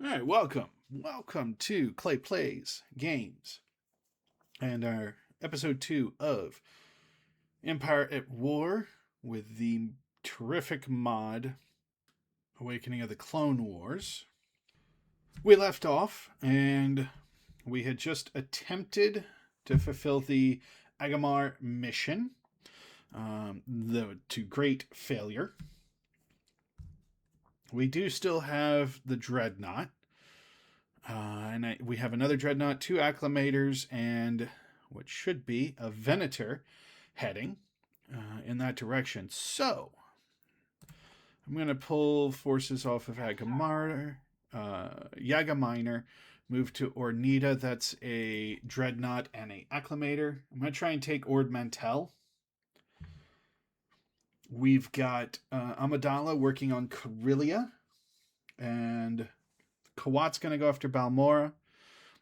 All right, welcome to Clay Plays Games and our episode 2 of Empire at War with the terrific mod Awakening of the Clone Wars. We left off and we had just attempted to fulfill the Agamar mission, to great failure. We do still have the Dreadnought. We have another Dreadnought, 2 Acclamators, and what should be a Venator heading in that direction. So, I'm going to pull forces off of Agamar, Yaga Minor, move to Ornita. That's a Dreadnought and a Acclamator. I'm going to try and take Ord Mantell. We've got Amidala working on Corellia, and Kawat's going to go after Balmora.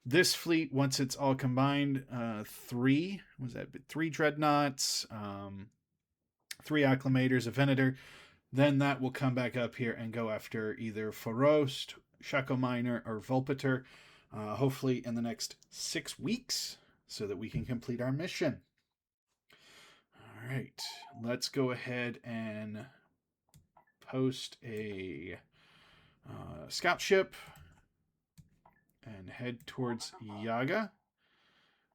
This fleet, once it's all combined, three Dreadnoughts, 3 Acclamators, a Venator. Then that will come back up here and go after either Farost, Shaco Minor, or Vulpiter, hopefully in the next 6 weeks, so that we can complete our mission. All right, let's go ahead and post a scout ship and head towards Yaga,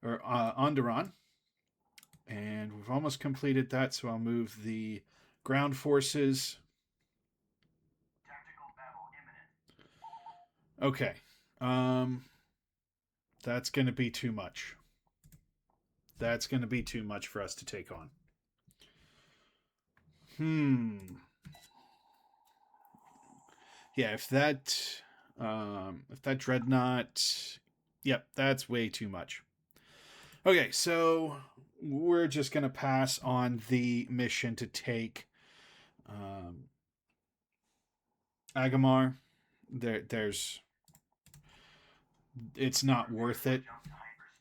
or Onderon. And we've almost completed that, so I'll move the ground forces. Okay. That's going to be too much. That's going to be too much for us to take on. Yeah, if that Dreadnought, yep, that's way too much. Okay, so we're just going to pass on the mission to take Agamar. It's not worth it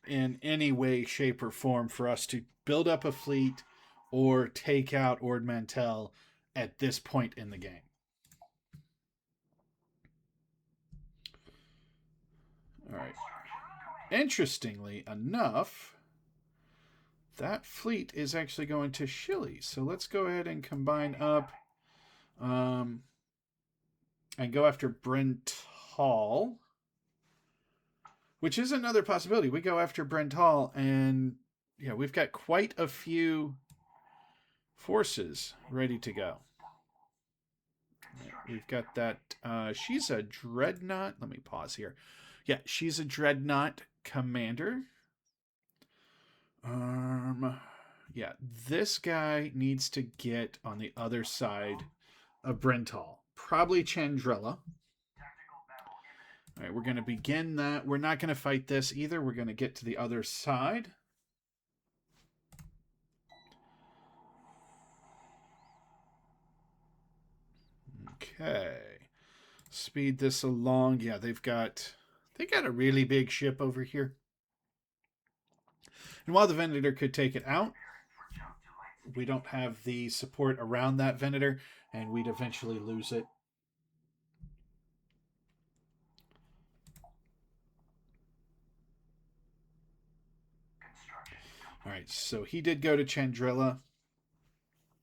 in any way, shape, or form for us to build up a fleet or take out Ord Mantell at this point in the game. All right. Interestingly enough, that fleet is actually going to Shilly. So let's go ahead and combine up and go after Brent Hall, which is another possibility. We go after Brent Hall, and yeah, we've got quite a few forces ready to go. We've got that. She's a Dreadnought. Let me pause here. Yeah, she's a Dreadnought commander. Yeah, this guy needs to get on the other side of Brental. Probably Chandrilla. All right, we're going to begin that. We're not going to fight this either. We're going to get to the other side. Okay. Speed this along. Yeah, they got a really big ship over here. And while the Venator could take it out, we don't have the support around that Venator, and we'd eventually lose it. All right, so he did go to Chandrilla.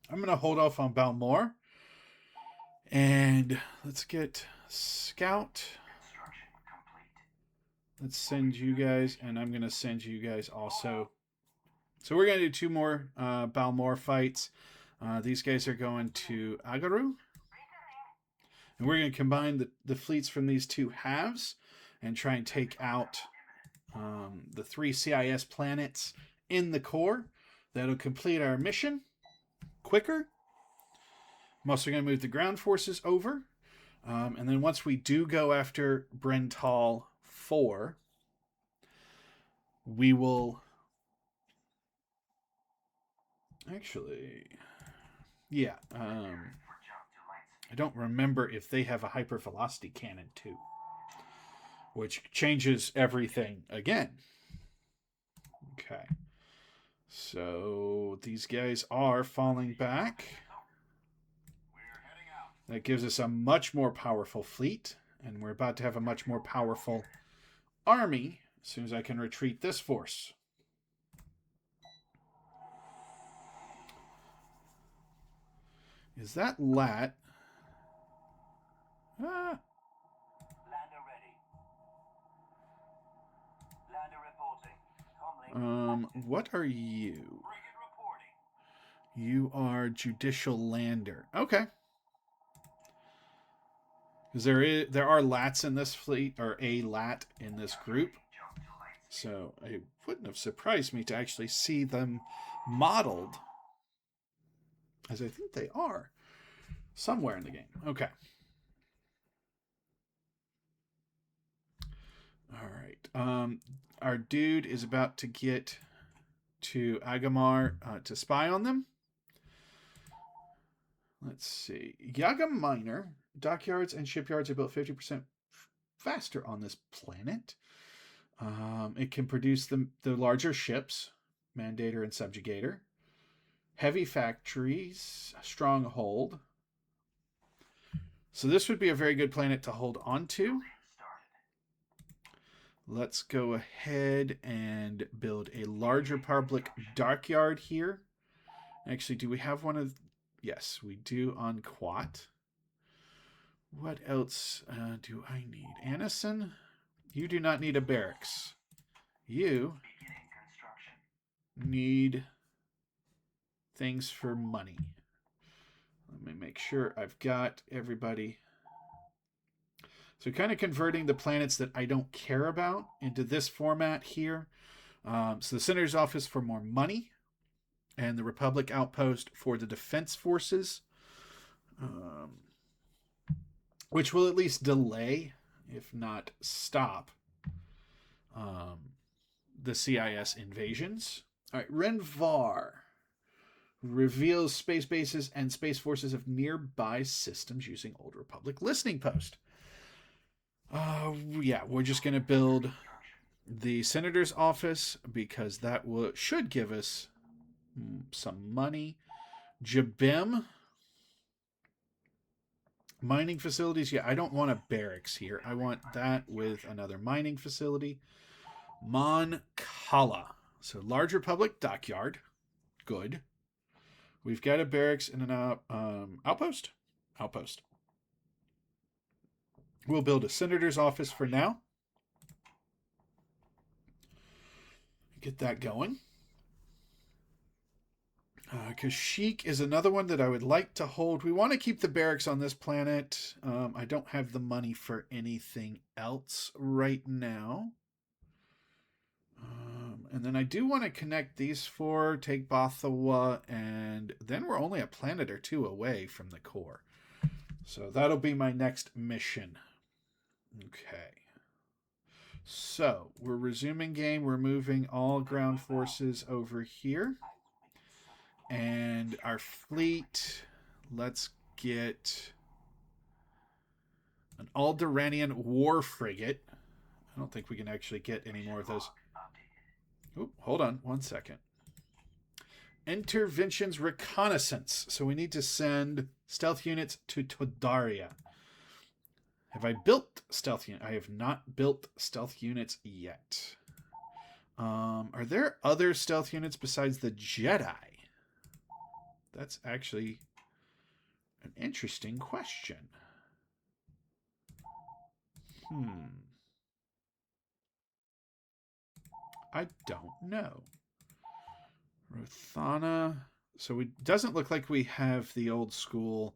I'm going to hold off on Balmor. And let's get Scout. Let's send you guys, and I'm going to send you guys also. So we're going to do 2 more Balmor fights. These guys are going to Agaru. And we're going to combine the fleets from these 2 halves and try and take out the 3 CIS planets in the core. That'll complete our mission quicker. I'm also going to move the ground forces over. And then once we do go after Brental 4, we will... Actually, yeah. I don't remember if they have a hypervelocity cannon too, which changes everything again. Okay. So these guys are falling back. That gives us a much more powerful fleet. And we're about to have a much more powerful army as soon as I can retreat this force. Is that Lat? Ah. Lander ready. Lander reporting. What are you? Frigate reporting. You are Judicial Lander. Okay. Because there are lats in this fleet, or a lat in this group. So it wouldn't have surprised me to actually see them modeled, as I think they are, somewhere in the game. Okay. All right. Our dude is about to get to Agamar to spy on them. Let's see. Yaga Minor, dockyards and shipyards are built 50% faster on this planet. It can produce the larger ships, Mandator and Subjugator. Heavy factories, stronghold. So this would be a very good planet to hold on to. Let's go ahead and build a larger public dockyard here. Actually, do we have one of... Yes, we do on Quat. What else do I need? Anison? You do not need a barracks. You need things for money. Let me make sure I've got everybody. So kind of converting the planets that I don't care about into this format here. So the Senator's Office for more money, and the Republic Outpost for the defense forces, which will at least delay, if not stop, the CIS invasions. All right, Renvar reveals space bases and space forces of nearby systems using Old Republic listening post. Yeah, we're just going to build the Senator's Office because that should give us some money. Jabim. Mining facilities. Yeah, I don't want a barracks here. I want that with another mining facility. Mon Cala. So large Republic dockyard. Good. We've got a barracks and an outpost. Outpost. We'll build a Senator's Office for now. Get that going. Kashyyyk is another one that I would like to hold. We want to keep the barracks on this planet. I don't have the money for anything else right now. And then I do want to connect these four, take Bothawa, and then we're only a planet or two away from the core. So that'll be my next mission. Okay. So we're resuming game. We're moving all ground forces over here. And our fleet, let's get an Alderaanian war frigate. I don't think we can actually get any more of those. Oop, hold on 1 second. Interventions reconnaissance. So we need to send stealth units to Todaria. Have I built stealth units? I have not built stealth units yet. Are there other stealth units besides the Jedi? That's actually an interesting question. I don't know. Rothana. So it doesn't look like we have the old school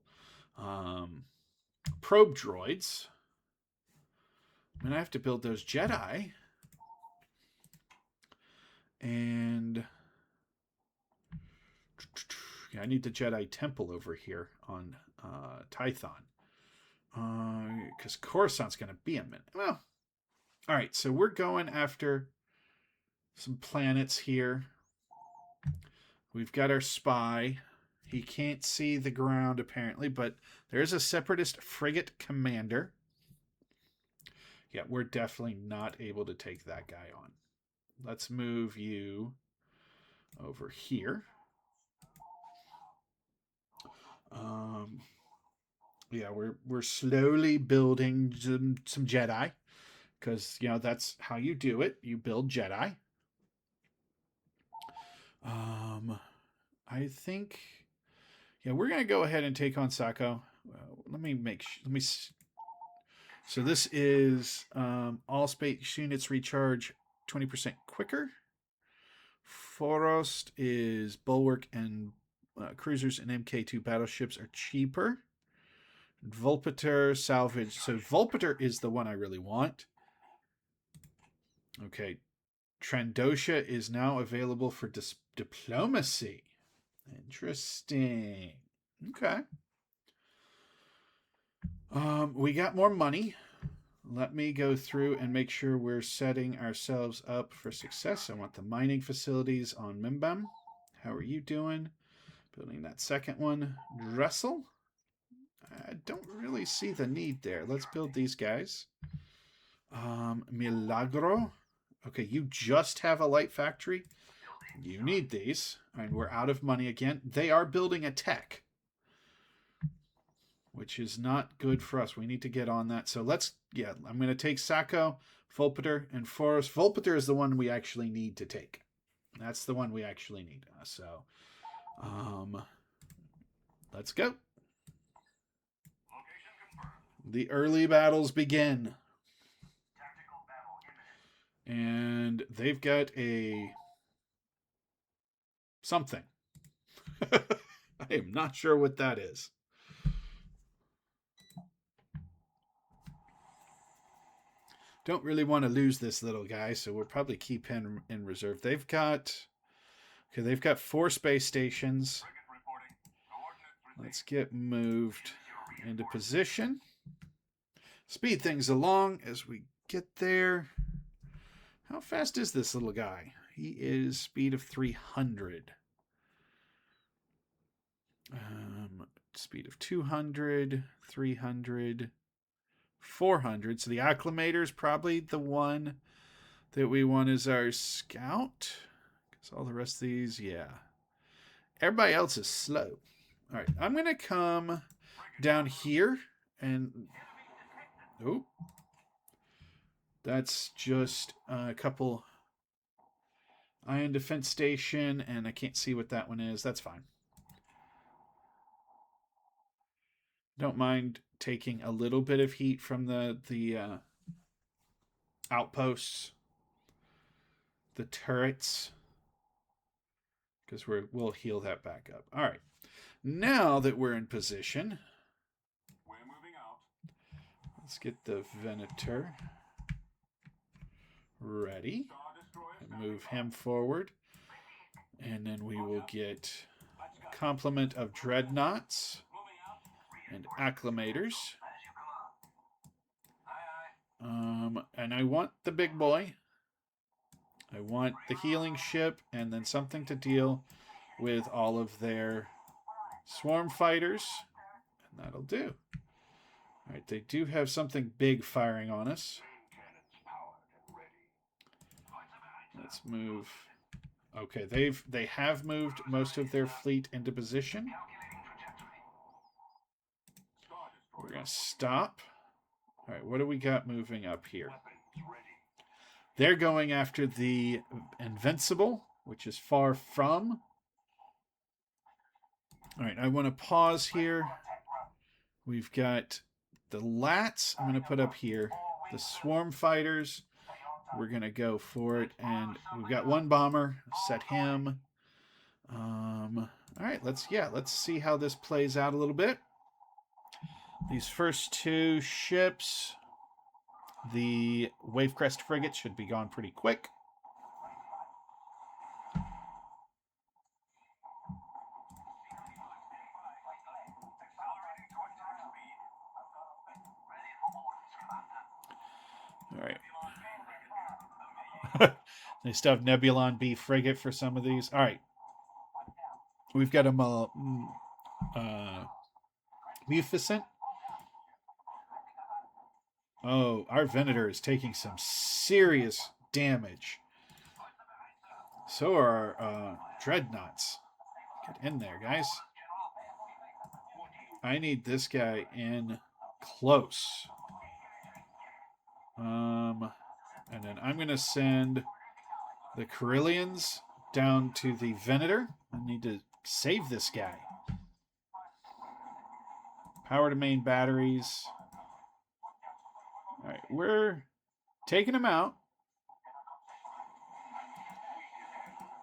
probe droids. I mean, I have to build those Jedi. And yeah, I need the Jedi Temple over here on Tython. Because Coruscant's going to be a minute. Well, all right, so we're going after some planets here. We've got our spy. He can't see the ground, apparently, but there's a Separatist frigate commander. Yeah, we're definitely not able to take that guy on. Let's move you over here. Yeah, we're slowly building some Jedi, because that's how you do it. You build Jedi. I think, yeah, we're gonna go ahead and take on Sako. Let me So this is all space units recharge 20% quicker. Forost is bulwark and cruisers and MK2 battleships are cheaper. Volpiter salvage. So Volpiter is the one I really want. Okay. Trandosha is now available for diplomacy. Interesting. Okay. We got more money. Let me go through and make sure we're setting ourselves up for success. I want the mining facilities on Mimbam. How are you doing? Building that second one. Dressel? I don't really see the need there. Let's build these guys. Milagro? Okay, you just have a light factory. You need these. And we're out of money again. They are building a tech, which is not good for us. We need to get on that. So I'm going to take Sako, Volpiter, and Forest. Volpiter is the one we actually need to take. That's the one we actually need. So, let's go. The early battles begin. And they've got a something. I am not sure what that is. Don't really want to lose this little guy, so we'll probably keep him in reserve. They've got 4 space stations. Let's get moved into position. Speed things along as we get there. How fast is this little guy? He is speed of 300. Speed of 200, 300, 400. So the Acclimator is probably the one that we want as our scout. Because all the rest of these, yeah. Everybody else is slow. All right, I'm going to come down here and... Oh. That's just a couple ion defense station, and I can't see what that one is. That's fine. Don't mind taking a little bit of heat from the outposts, the turrets, because we'll heal that back up. All right. Now that we're in position, We're moving out. let's get the Venator ready and move him forward. And then we will get a complement of dreadnoughts and acclimators. And I want the big boy. I want the healing ship and then something to deal with all of their swarm fighters. And that'll do. All right, they do have something big firing on us. Let's move. Okay, they have moved most of their fleet into position. We're going to stop. All right, what do we got moving up here? They're going after the Invincible, which is far from. All right, I want to pause here. We've got the Lats I'm going to put up here. The Swarm Fighters, we're going to go for it. And we've got one bomber. Set him. All right, let's see how this plays out a little bit. These first 2 ships, the Wavecrest frigate should be gone pretty quick. All right. They still have Nebulon B frigate for some of these. All right. We've got a Mufficent. Oh, our Venator is taking some serious damage. So are our Dreadnoughts. Get in there, guys. I need this guy in close. And then I'm going to send the Carillions down to the Venator. I need to save this guy. Power to main batteries. All right, we're taking him out.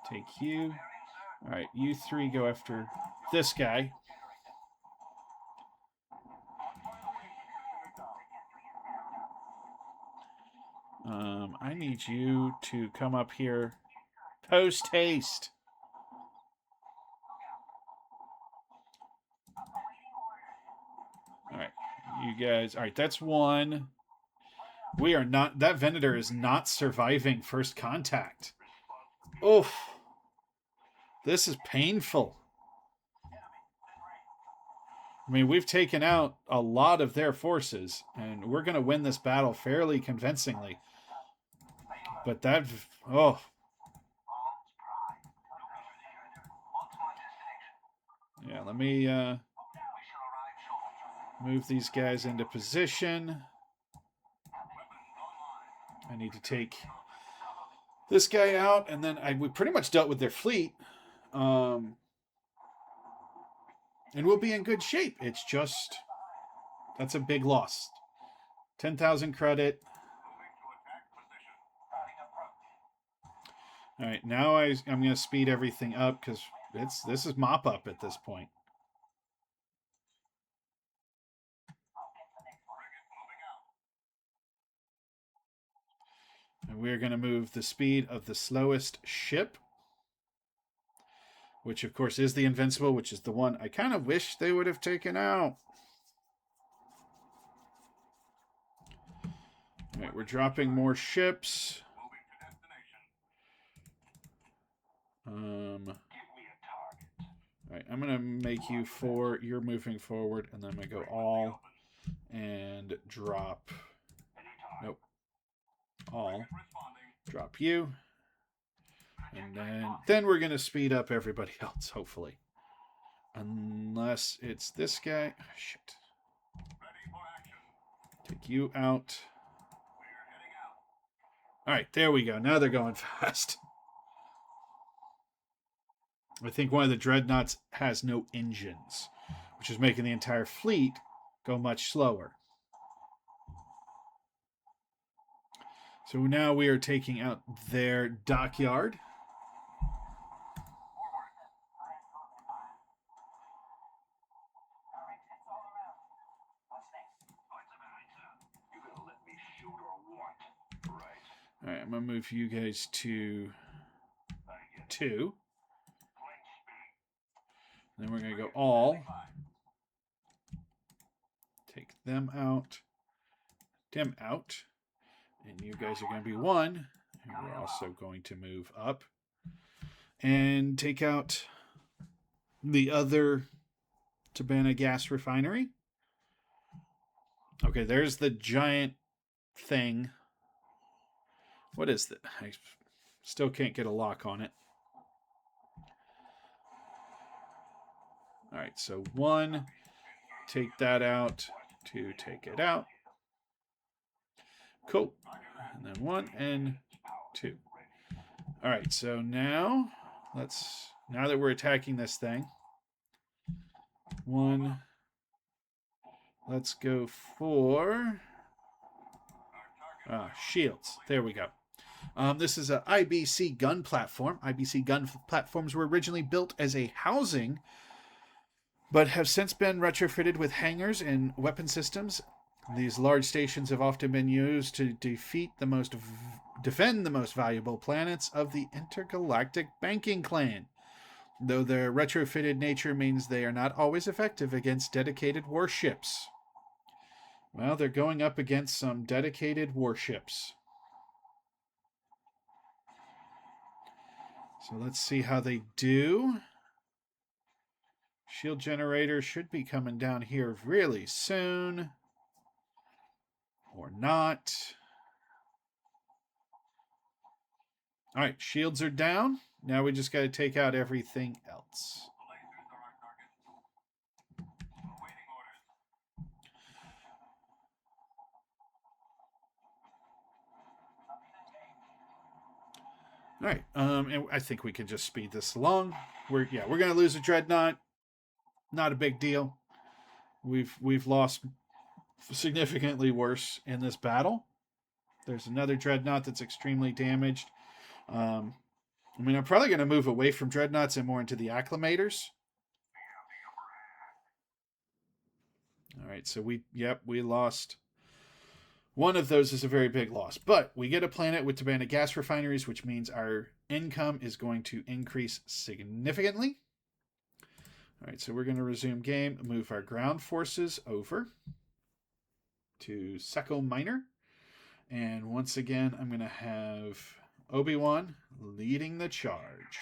Take you. All right, you three go after this guy. I need you to come up here. Post haste. All right, you guys. All right, that's one. We are not. That Venator is not surviving first contact. Oof. This is painful. I mean, we've taken out a lot of their forces, and we're going to win this battle fairly convincingly. But that, oh. Yeah, let me move these guys into position. I need to take this guy out, and then we pretty much dealt with their fleet. And we'll be in good shape. It's just, that's a big loss. 10,000 credit. All right, now I'm going to speed everything up because this is mop up at this point. And we're going to move the speed of the slowest ship, which of course is the Invincible, which is the one I kind of wish they would have taken out. All right, we're dropping more ships. All right, I'm going to make you 4. You're moving forward, and then I'm going to go all and drop. Nope. All. Drop you. And then we're going to speed up everybody else, hopefully. Unless it's this guy. Oh, shit. Take you out. All right, there we go. Now they're going fast. I think one of the dreadnoughts has no engines, which is making the entire fleet go much slower. So now we are taking out their dockyard. All right, I'm going to move you guys to 2. Then we're going to go all. Take them out. Them out. And you guys are going to be 1. And we're also going to move up. And take out the other Tabana gas refinery. Okay, there's the giant thing. What is that? I still can't get a lock on it. All right, so 1, take that out. 2, take it out. Cool. And then 1 and 2. All right, so now that we're attacking this thing, 1, let's go for shields. There we go. This is a IBC gun platform. IBC gun platforms were originally built as a housing, but have since been retrofitted with hangars and weapon systems. These large stations have often been used to defend the most valuable planets of the intergalactic banking clan, though their retrofitted nature means they are not always effective against dedicated warships. Well, they're going up against some dedicated warships. So let's see how they do. Shield generator should be coming down here really soon. Or not. All right, shields are down. Now we just got to take out everything else. All right. And I think we can just speed this along. We're gonna lose a dreadnought. Not a big deal. We've lost significantly worse in this battle. There's another dreadnought that's extremely damaged. I mean, I'm probably going to move away from dreadnoughts and more into the acclimators. All right, so we lost. One of those is a very big loss, but we get a planet with Tabana gas refineries, which means our income is going to increase significantly. All right, so we're going to resume game, move our ground forces over to Sekko Minor. And once again, I'm going to have Obi-Wan leading the charge.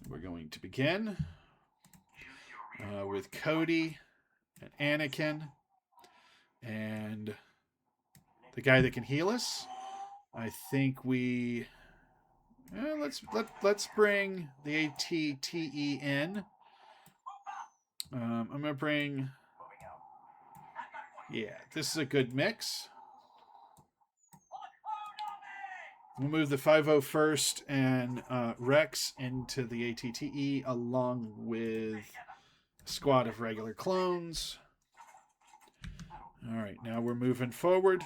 We're going to begin with Cody and Anakin and the guy that can heal us. I think we let's bring the ATTE in. I'm gonna bring. Yeah, this is a good mix. We'll move the 501st and Rex into the ATTE along with a squad of regular clones. All right, now we're moving forward.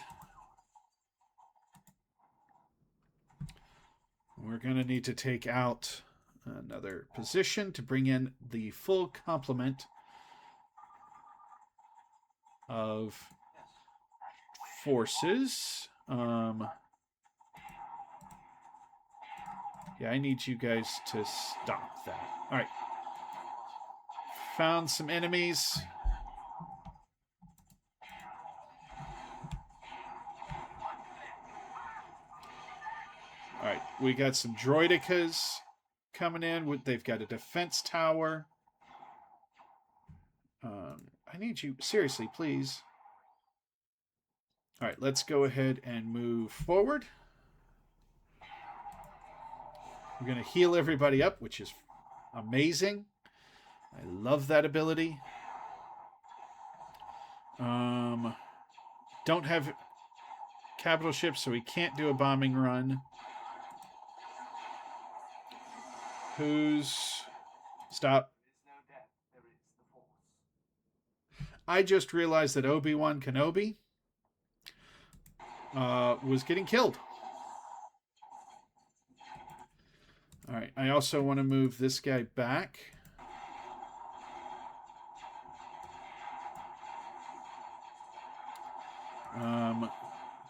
We're going to need to take out another position to bring in the full complement of forces. Yeah, I need you guys to stop that. All right. Found some enemies. All right, we got some droidicas coming in. They've got a defense tower. I need you, seriously, please. All right, let's go ahead and move forward. We're going to heal everybody up, which is amazing. I love that ability. Don't have capital ships, so we can't do a bombing run. Stop. I just realized that Obi-Wan Kenobi was getting killed. All right, I also want to move this guy back.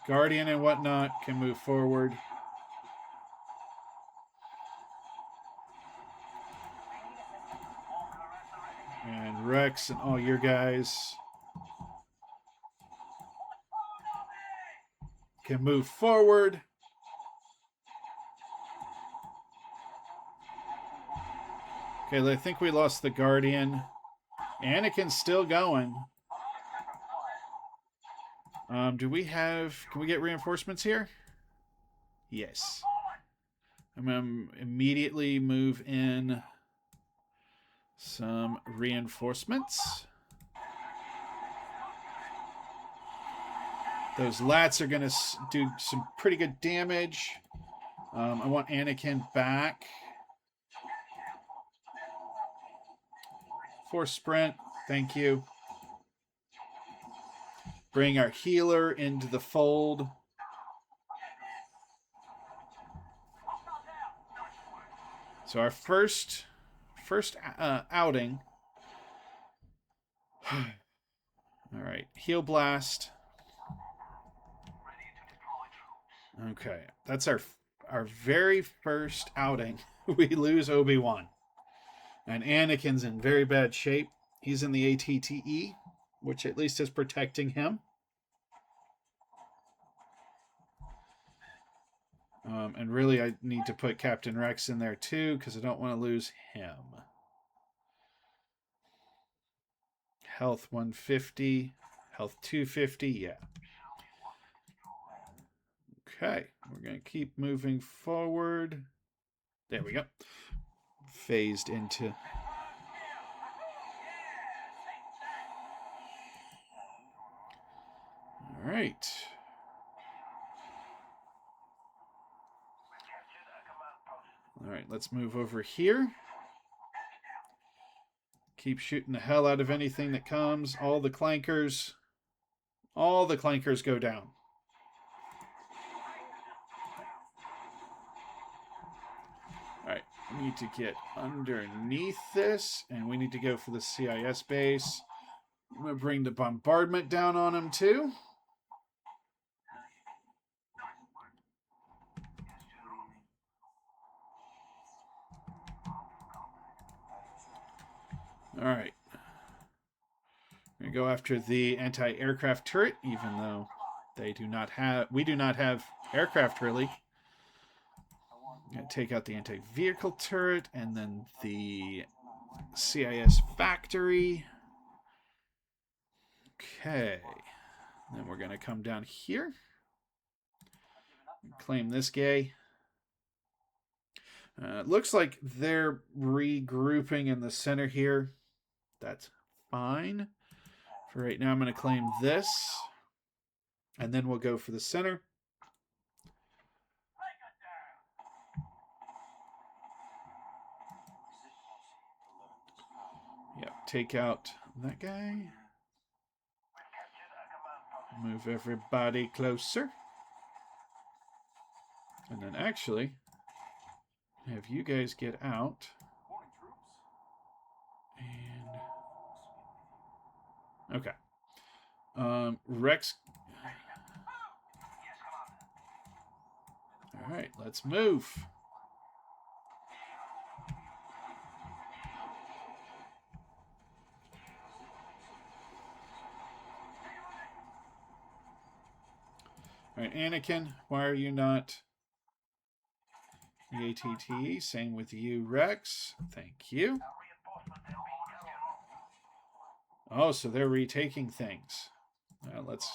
Guardian and whatnot can move forward. And Rex and all your guys can move forward. Okay, I think we lost the Guardian. Anakin's still going. Can we get reinforcements here? Yes. I'm going to immediately move in some reinforcements. Those lats are going to do some pretty good damage. I want Anakin back. Force sprint. Thank you. Bring our healer into the fold. So our first outing. All right, heal blast. Okay, that's our very first outing. We lose Obi-Wan. And Anakin's in very bad shape. He's in the ATTE, which at least is protecting him. And really, I need to put Captain Rex in there too, because I don't want to lose him. Health 150, health 250, yeah. Okay, we're going to keep moving forward. There we go. Phased into... All right. Alright, let's move over here. Keep shooting the hell out of anything that comes. All the clankers. All the clankers go down. Alright, we need to get underneath this, and we need to go for the CIS base. I'm going to bring the bombardment down on him, too. Alright. We're going to go after the anti-aircraft turret, even though we do not have aircraft, really. Gonna take out the anti-vehicle turret and then the CIS factory. Okay. Then we're gonna come down here. Claim this guy. Looks like they're regrouping in the center here. That's fine. For right now, I'm going to claim this. And then we'll go for the center. Yep, take out that guy. Move everybody closer. And then actually, have you guys get out. And okay. Rex. All right, let's move. All right, Anakin, why are you not the ATT? Same with you, Rex. Thank you. Oh, so they're retaking things. Let's...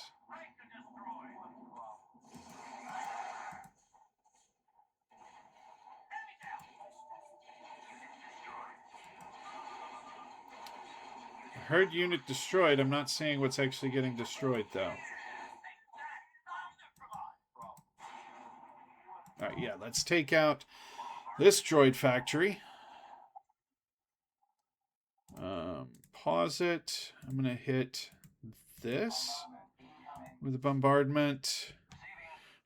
I heard unit destroyed. I'm not saying what's actually getting destroyed, though. Alright, yeah, let's take out this droid factory. Pause it. I'm going to hit this with a bombardment.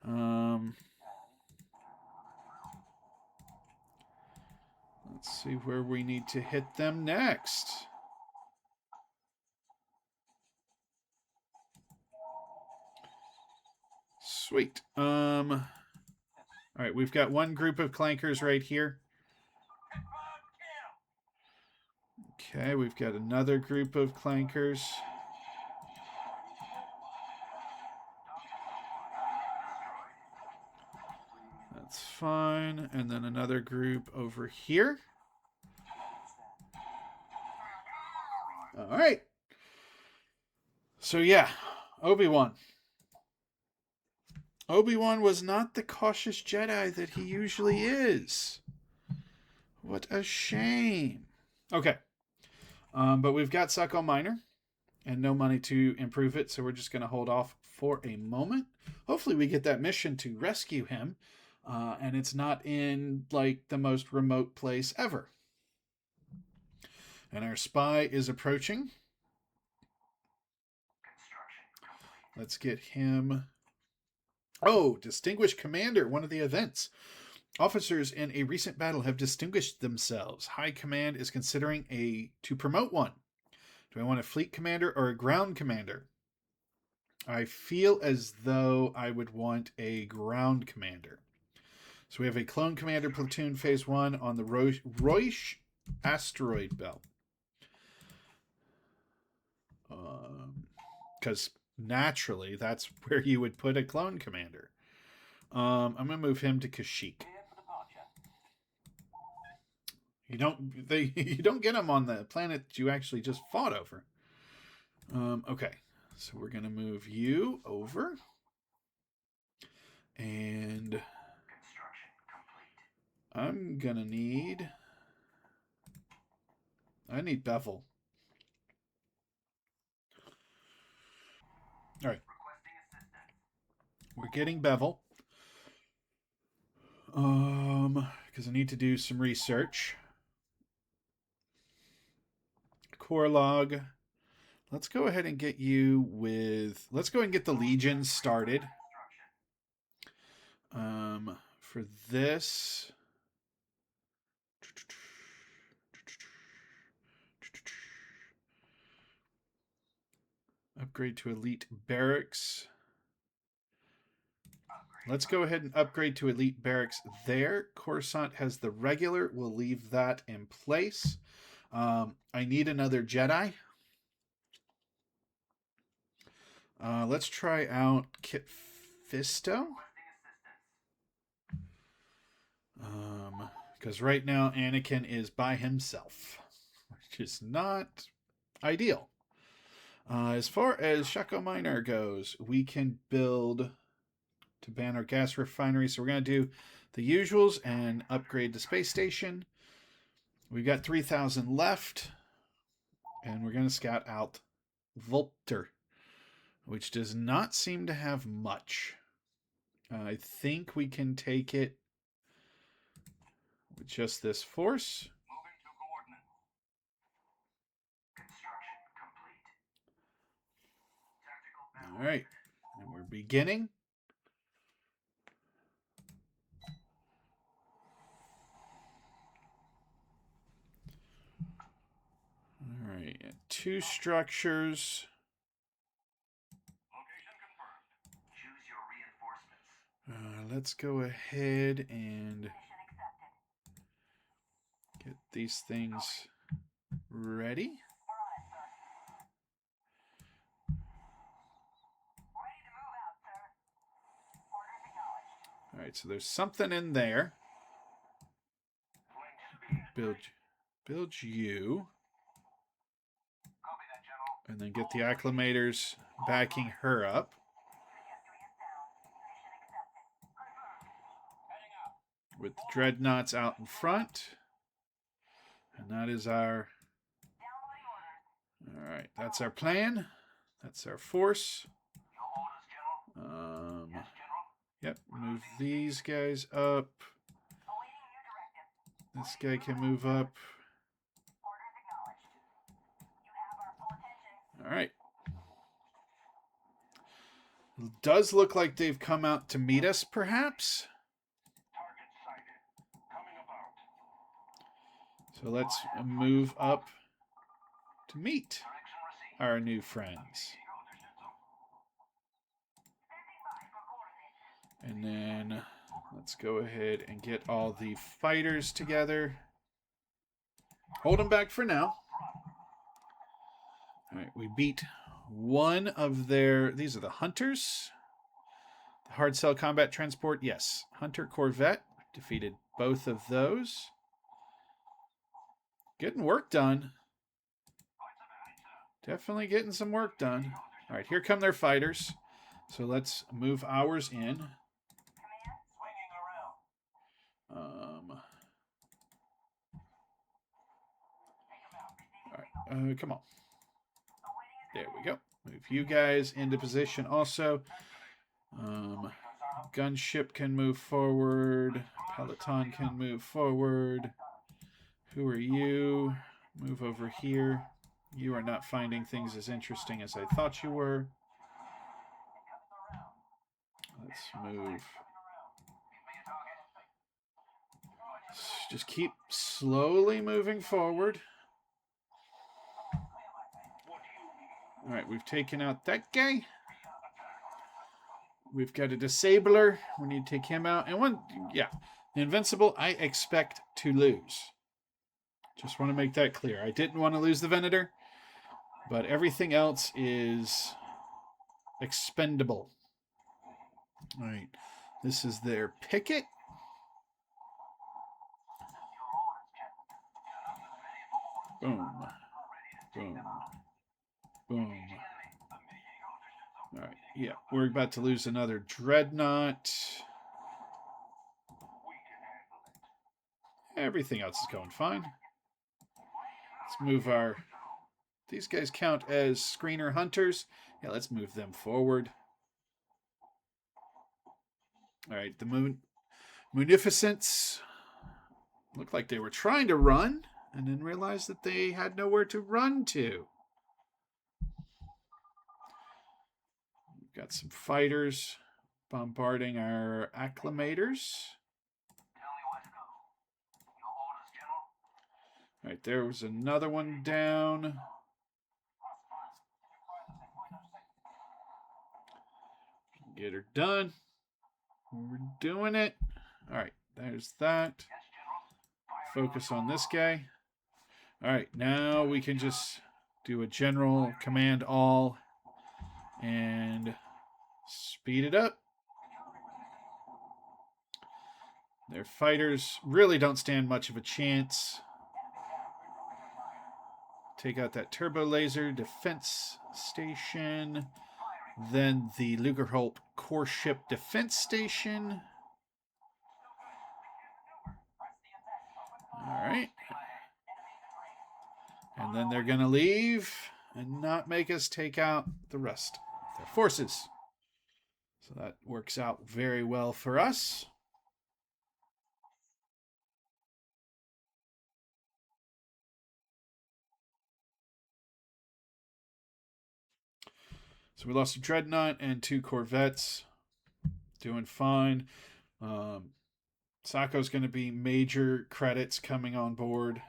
Let's see where we need to hit them next. Sweet. All right, we've got one group of clankers right here. Okay, we've got another group of clankers. That's fine. And then another group over here. All right. So yeah, Obi-Wan. Obi-Wan was not the cautious Jedi that he usually is. What a shame. Okay. But we've got Succo Minor and no money to improve it, so we're just going to hold off for a moment. Hopefully we get that mission to rescue him, and it's not in, like, the most remote place ever. And our spy is approaching. Let's get him... Oh, Distinguished Commander, one of the events. Officers in a recent battle have distinguished themselves. High Command is considering to promote one. Do I want a fleet commander or a ground commander? I feel as though I would want a ground commander. So we have a clone commander platoon phase 1 on the Roish asteroid belt. Because naturally, that's where you would put a clone commander. I'm going to move him to Kashyyyk. You don't get them on the planet that you actually just fought over. Okay, so we're going to move you over. And I'm going to need... I need Bevel. All right. We're getting Bevel. Because because I need to do some research. Core log. Let's go ahead and get you with... Let's go ahead and get the Legion started. For this... Upgrade to Elite Barracks. Let's go ahead and upgrade to Elite Barracks there. Coruscant has the regular. We'll leave that in place. I need another Jedi. Let's try out Kit Fisto. Because right now Anakin is by himself, which is not ideal. As far as Shaco Minor goes, we can build to ban our gas refinery. So we're going to do the usuals and upgrade the space station. We've got 3,000 left. And we're going to scout out Vulpter, which does not seem to have much. I think we can take it with just this force. Moving to coordinates. Construction complete. Tactical battle. All right. And we're beginning. All right. 2 structures. Location confirmed. Choose your reinforcements. Let's go ahead and get these things ready. All right, so there's something in there. Build you. Copy that, General. And then get the acclimators backing her up. Heading out. With the dreadnoughts out in front. And that is our... Alright, that's our plan. That's our force. Your orders, General. Yes, General. Yep, move these guys up. This guy can move up. Alright. Does look like they've come out to meet us, perhaps. Target sighted. Coming about. So let's move up to meet Direction received. our new friends. And then let's go ahead and get all the fighters together. Hold them back for now. All right, we beat one of their... These are the Hunters. The hard cell combat transport, yes. Hunter Corvette. Defeated both of those. Getting work done. Definitely getting some work done. All right, here come their fighters. So let's move ours in. All right, come on. There we go. Move you guys into position also. Gunship can move forward. Peloton can move forward. Who are you? Move over here. You are not finding things as interesting as I thought you were. Let's move. Just keep slowly moving forward. All right, we've taken out that guy. We've got a disabler. We need to take him out. And one, yeah, the Invincible, I expect to lose. Just want to make that clear. I didn't want to lose the Venator, but everything else is expendable. All right, this is their picket. Boom. Boom. Boom. All right, yeah, we're about to lose another dreadnought. Everything else is going fine. Let's move our... These guys count as screener hunters. Yeah, let's move them forward. All right, the Munificence Looked like they were trying to run and then realized that they had nowhere to run to. We've got some fighters bombarding our acclimators. All right, there was another one down. Get her done. We're doing it. All right, there's that. Focus on this guy. All right, now we can just do a general command all and speed it up. Their fighters really don't stand much of a chance. Take out that turbo laser defense station. Then the Lugerholt core ship defense station. All right. And then they're going to leave and not make us take out the rest of their forces. So that works out very well for us. So we lost a Dreadnought and 2 Corvettes. Doing fine. Sako's going to be major credits coming on board.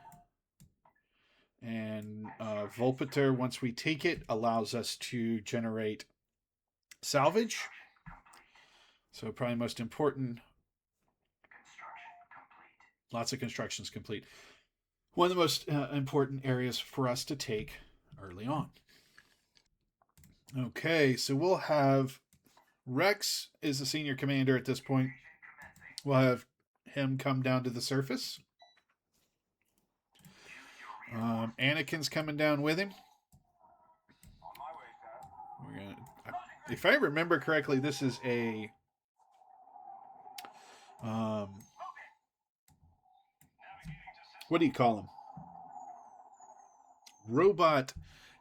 And Volpiter, once we take it, allows us to generate salvage. So probably most important. Lots of constructions complete. One of the most important areas for us to take early on. Okay, so we'll have Rex is the senior commander at this point. We'll have him come down to the surface. Anakin's coming down with him. We're gonna, if I remember correctly, this is a what do you call him? Robot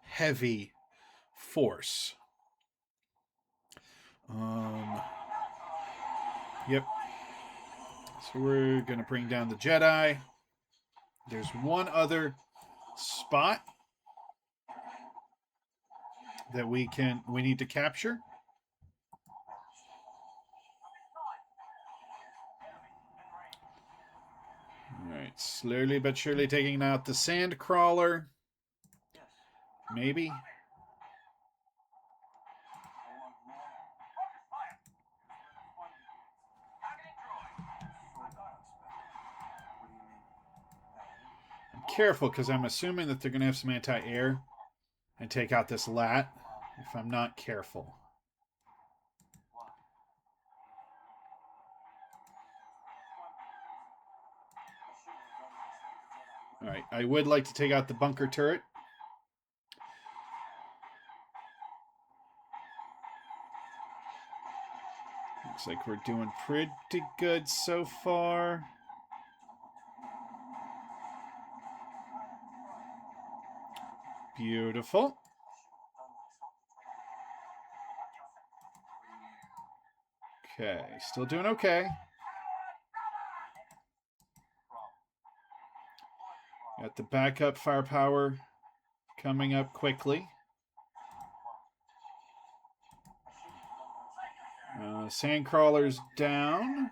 heavy force. Yep. So we're gonna bring down the Jedi. There's one other spot that we need to capture. All right, slowly but surely taking out the sand crawler. Maybe. I'm careful because I'm assuming that they're going to have some anti-air and take out this lat if I'm not careful. All right, I would like to take out the bunker turret. Looks like we're doing pretty good so far. Beautiful. Okay, still doing okay. Got the backup firepower coming up quickly. Sandcrawler's down.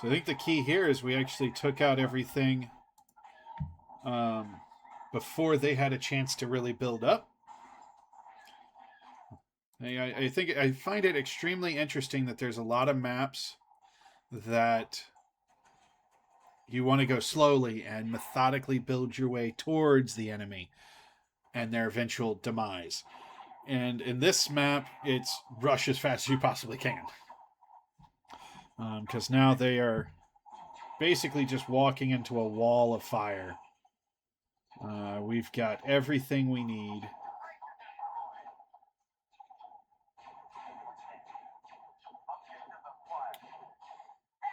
So I think the key here is we actually took out everything before they had a chance to really build up. I find it extremely interesting that there's a lot of maps that you want to go slowly and methodically build your way towards the enemy and their eventual demise. And in this map, it's rush as fast as you possibly can. Because now they are basically just walking into a wall of fire. We've got everything we need.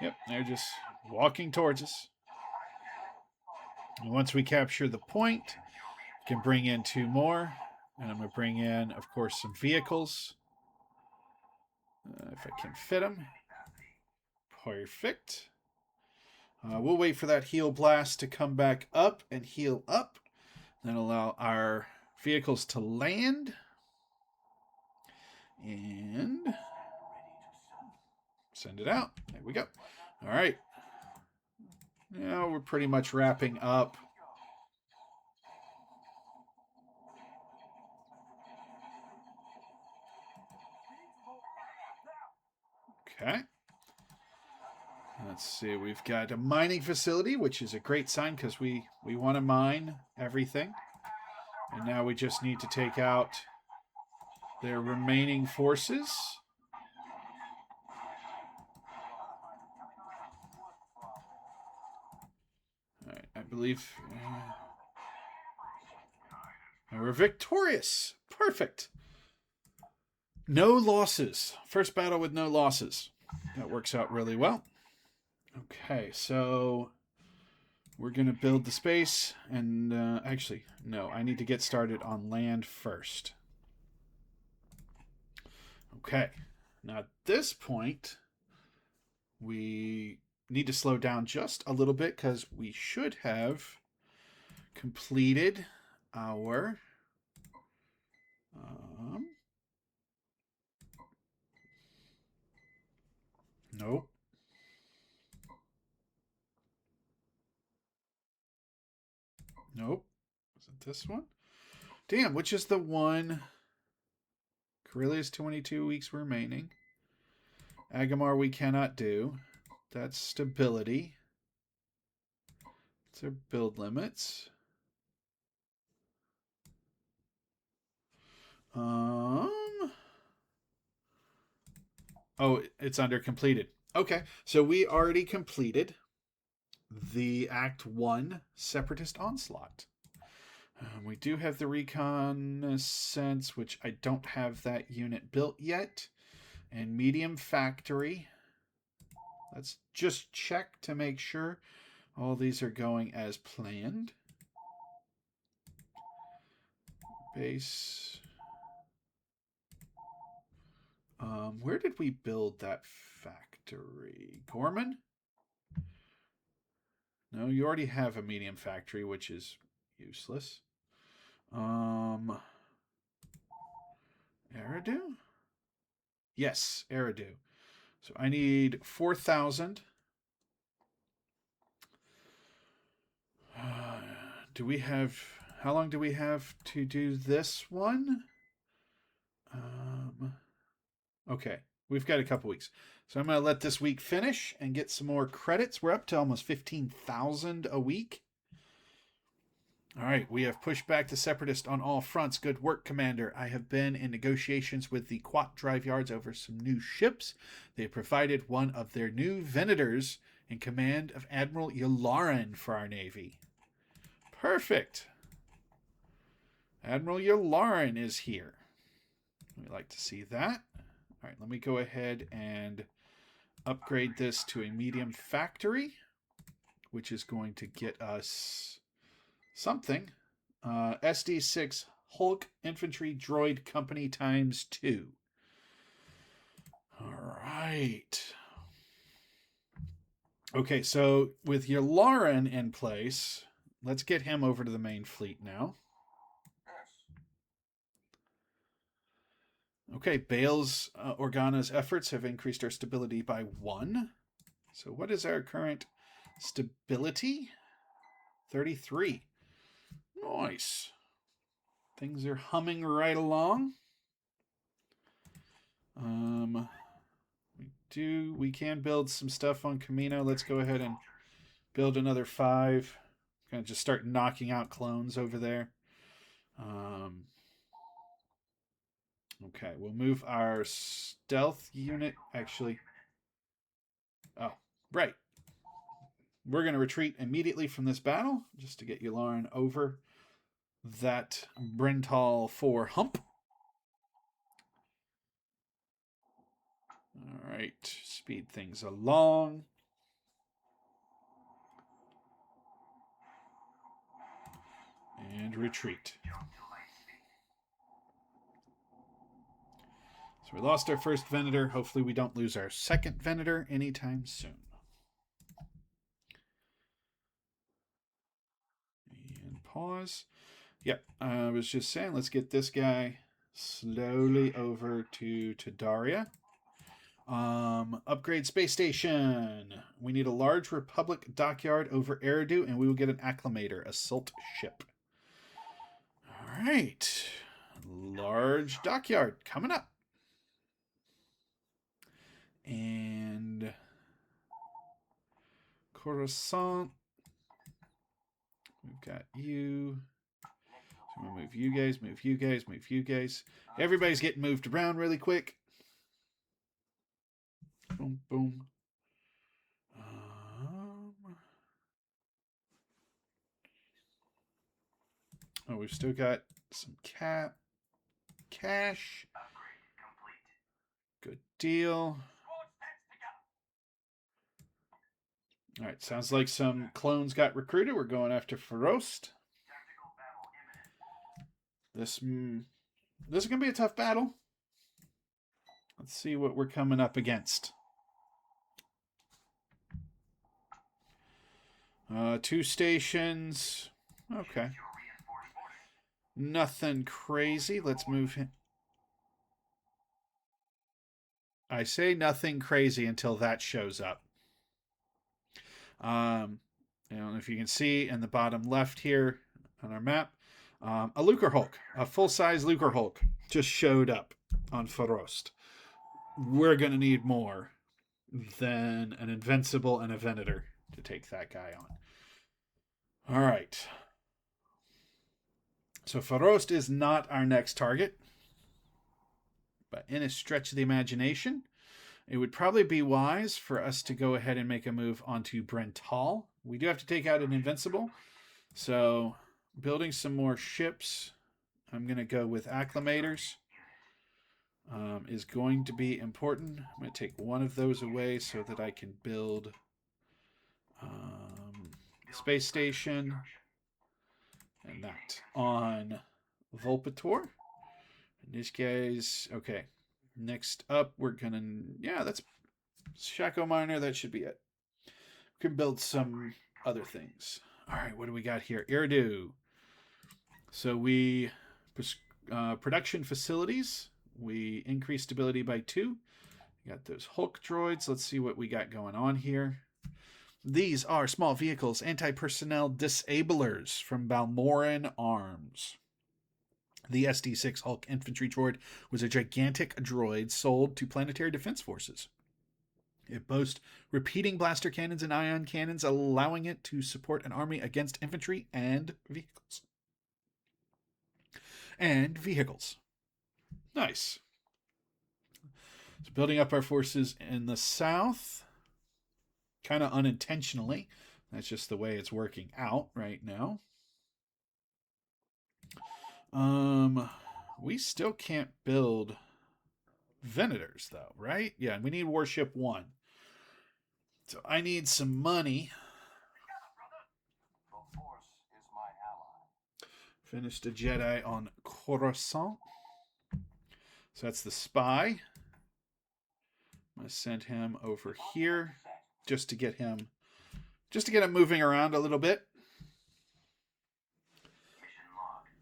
Yep, they're just walking towards us. And once we capture the point, we can bring in 2 more. And I'm going to bring in, of course, some vehicles. If I can fit him. Perfect. We'll wait for that heal blast to come back up and heal up. Then allow our vehicles to land. And send it out. There we go. All right. Now we're pretty much wrapping up. Okay. Let's see. We've got a mining facility, which is a great sign because we want to mine everything. And now we just need to take out their remaining forces. All right, I believe we're victorious. Perfect. No losses. First battle with no losses. That works out really well. Okay, so we're going to build the space. And actually, no, I need to get started on land first. Okay, now at this point, we need to slow down just a little bit because we should have completed our nope. Nope. Is it this one? Damn, which is the one? Corellia's 22 weeks remaining. Agamar we cannot do. That's stability. It's our build limits. Oh, it's under completed. Okay, so we already completed the Act 1 Separatist Onslaught. We do have the Reconnaissance, which I don't have that unit built yet. And Medium Factory. Let's just check to make sure all these are going as planned. Base. Where did we build that factory? Gorman? No, you already have a medium factory, which is useless. Eridu? Yes, Eridu. So I need 4,000. Do we have... How long do we have to do this one? Okay, we've got a couple weeks. So I'm going to let this week finish and get some more credits. We're up to almost 15,000 a week. All right, we have pushed back the Separatist on all fronts. Good work, Commander. I have been in negotiations with the Quat Drive Yards over some new ships. They provided one of their new Venators in command of Admiral Yularen for our Navy. Perfect. Admiral Yularen is here. We like to see that. All right, let me go ahead and upgrade this to a medium factory, which is going to get us something. SD6 Hulk Infantry Droid Company ×2. All right. Okay, so with Yularen in place, let's get him over to the main fleet now. Okay, Bales Organa's efforts have increased our stability by 1. So what is our current stability? 33. Nice. Things are humming right along. We can build some stuff on Camino. Let's go ahead and build another 5. Kind of just start knocking out clones over there. Okay, we'll move our stealth unit. Actually, oh, right. We're going to retreat immediately from this battle just to get Yularen over that Brental 4 hump. All right, speed things along. And retreat. So we lost our first Venator. Hopefully we don't lose our second Venator anytime soon. And pause. Yep, I was just saying, let's get this guy slowly over to Daria. Upgrade space station. We need a large Republic dockyard over Eridu, and we will get an acclimator, assault ship. All right. Large dockyard coming up. And Coruscant. We've got you. So we'll move you guys, move you guys, move you guys. Everybody's getting moved around really quick. Boom, boom. Oh, we've still got some cash. Good deal. All right, sounds like some clones got recruited. We're going after Farost. This is going to be a tough battle. Let's see what we're coming up against. 2 stations. Okay. Nothing crazy. Let's move him. I say nothing crazy until that shows up. I don't know if you can see in the bottom left here on our map, a Lucrehulk, a full-size Lucrehulk just showed up on Farost. We're going to need more than an Invincible and a Venator to take that guy on. All right. So Farost is not our next target. But in a stretch of the imagination, it would probably be wise for us to go ahead and make a move onto Brental. We do have to take out an Invincible. So building some more ships, I'm going to go with Acclimators. Is going to be important. I'm going to take one of those away so that I can build space station and that on Vulpator. And these guys, okay. Next up, we're gonna, that's Shaco Minor. That should be it. We can build some other things. All right, what do we got here? Eridu. So we production facilities. We increase stability by 2. We got those Hulk droids. Let's see what we got going on here. These are small vehicles, anti-personnel disablers from Balmoran Arms. The SD-6 Hulk infantry droid was a gigantic droid sold to Planetary Defense Forces. It boasts repeating blaster cannons and ion cannons, allowing it to support an army against infantry and vehicles. Nice. So building up our forces in the south, kind of unintentionally. That's just the way it's working out right now. We still can't build Venators, though, right? Yeah, we need Warship 1. So I need some money. The Force is my ally. Finished a Jedi on Coruscant. So that's the spy. I'm going to send him over here just to get him moving around a little bit.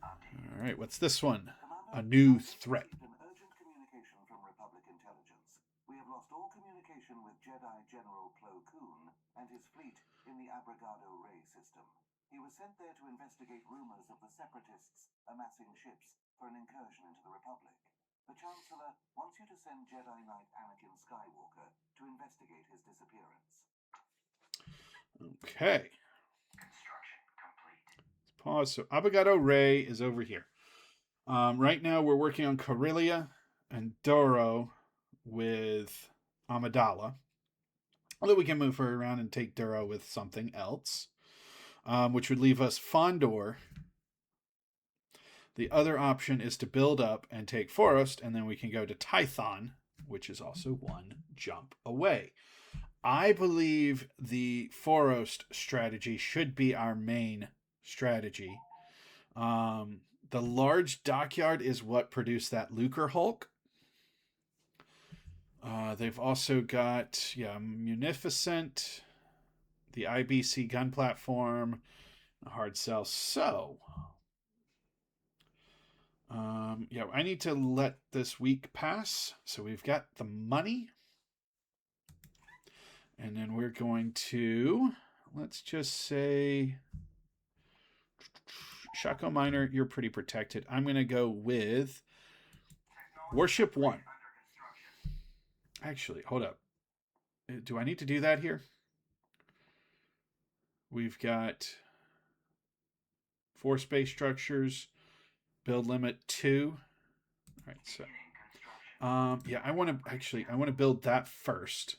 All right, what's this one? A new threat. An urgent communication from Republic intelligence. We have lost all communication with Jedi General Plo Koon and his fleet in the Abrigado Ray system. He was sent there to investigate rumors of the Separatists amassing ships for an incursion into the Republic. The Chancellor wants you to send Jedi Knight Anakin Skywalker to investigate his disappearance. Okay. Construction complete. Let's pause. So Abrigado Ray is over here. Right now we're working on Corellia and Duro with Amidala. Although we can move her around and take Duro with something else, which would leave us Fondor. The other option is to build up and take Forest, and then we can go to Tython, which is also one jump away. I believe the Forest strategy should be our main strategy. The large dockyard is what produced that Lucrehulk. They've also got, yeah, Munificent, the IBC gun platform, a hard sell. So, yeah, I need to let this week pass. So we've got the money. And then we're going to, let's just say, Shaco Miner, you're pretty protected. I'm going to go with Warship 1. Actually, hold up. Do I need to do that here? We've got 4 space structures, build limit 2. All right, so yeah, I want to build that first.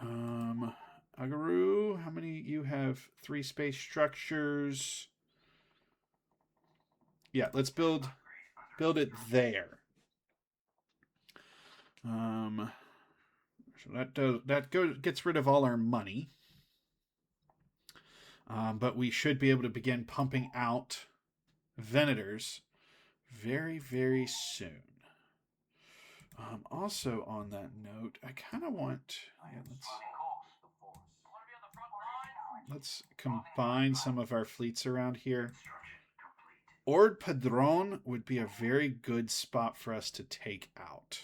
Agaru, how many? You have 3 space structures. Yeah, let's build it there. So gets rid of all our money. But we should be able to begin pumping out Venators very, very soon. Also on that note, I kind of want... Yeah, let's combine some of our fleets around here. Ord Padron would be a very good spot for us to take out.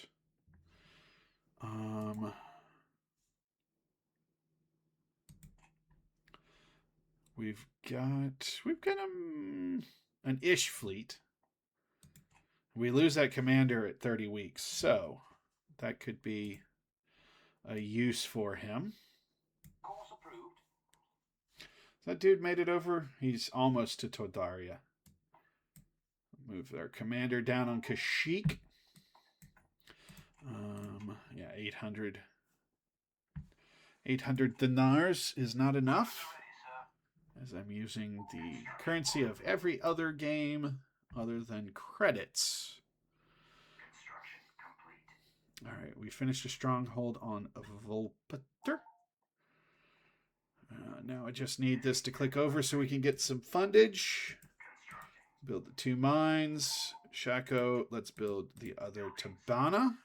We've got an ish fleet. We lose that commander at 30 weeks, so that could be a use for him. Course approved. That dude made it over. He's almost to Todaria. Move our commander down on Kashyyyk. Yeah, 800 dinars is not enough, as I'm using the currency of every other game other than credits. Construction complete. All right, we finished a stronghold on Volpater. Now I just need this to click over so we can get some fundage. Build the 2 mines. Shaco, let's build the other Tabana,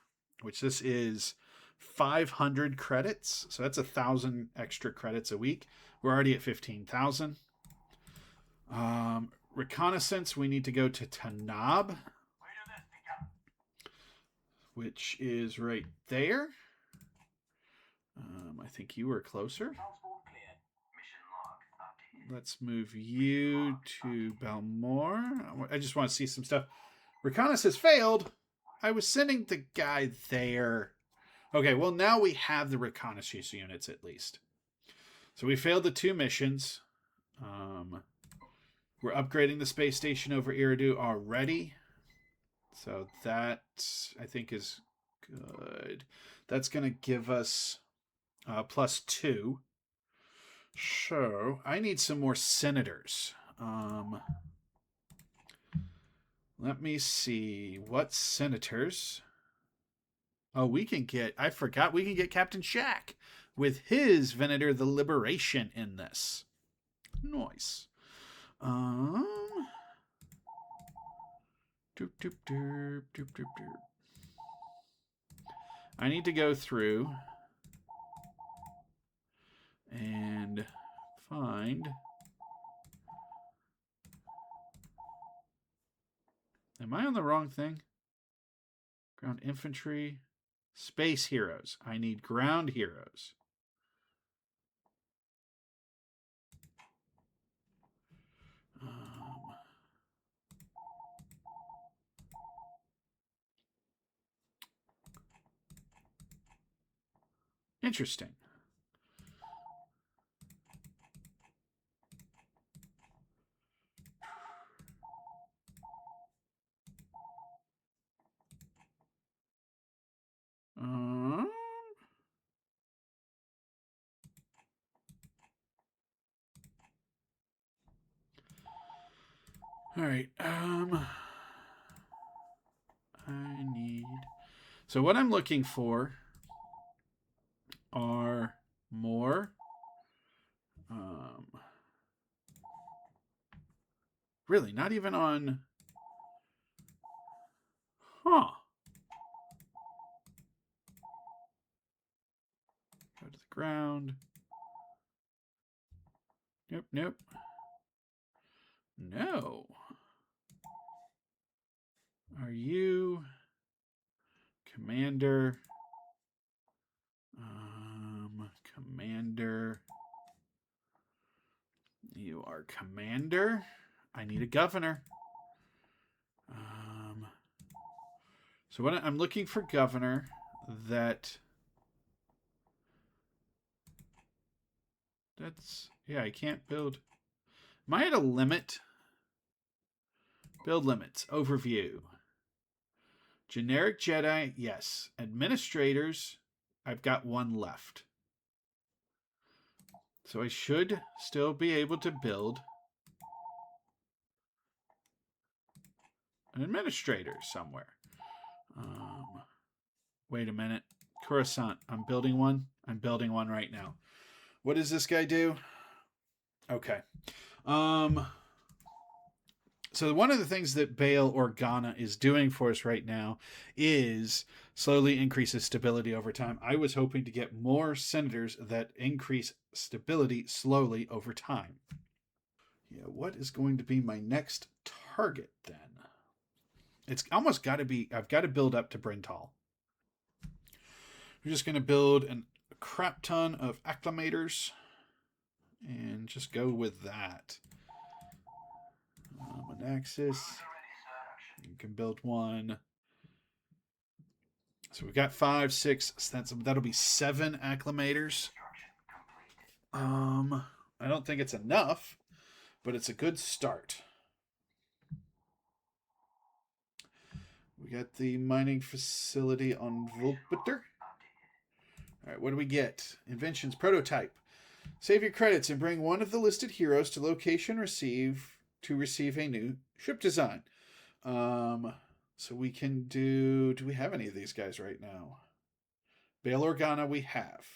which this is 500 credits. So that's 1,000 extra credits a week. We're already at 15,000. Reconnaissance, we need to go to Tanab, which is right there. I think you were closer. Let's move you to Balmor. I just want to see some stuff. Reconnaissance failed. I was sending the guy there. Okay, well, now we have the reconnaissance units at least. So we failed the 2 missions. We're upgrading the space station over Eridu already. So that, I think, is good. That's going to give us +2. So I need some more senators. Let me see. What senators? Oh, we can get... I forgot we can get Captain Shack with his Venator the Liberation in this. Nice. Doop, doop, doop, doop, doop, doop. I need to go through and find... Am I on the wrong thing? Ground infantry. Space heroes. I need ground heroes. Interesting. All right. I need... So what I'm looking for are more... really, not even on... Huh. ground. Nope, nope. No. Are you commander? Commander. You are commander. I need a governor. So what I'm looking for governor that's yeah, I can't build. Am I at a limit? Build limits. Overview. Generic Jedi, yes. Administrators, I've got one left. So I should still be able to build an administrator somewhere. Wait a minute. Coruscant, I'm building one. I'm building one right now. What does this guy do? Okay. So one of the things that Bail Organa is doing for us right now is slowly increases stability over time. I was hoping to get more senators that increase stability slowly over time. Yeah, what is going to be my next target then? It's almost got to be, I've got to build up to Brental. We're just going to build a crap ton of acclimators and just go with that. An axis. You can build one. So we've got 5, 6. That'll be 7 acclimators. I don't think it's enough, but it's a good start. We got the mining facility on Vulpiter. All right, what do we get? Inventions prototype. Save your credits and bring one of the listed heroes to location to receive a new ship design. So we can do we have any of these guys right now? Bail Organa we have.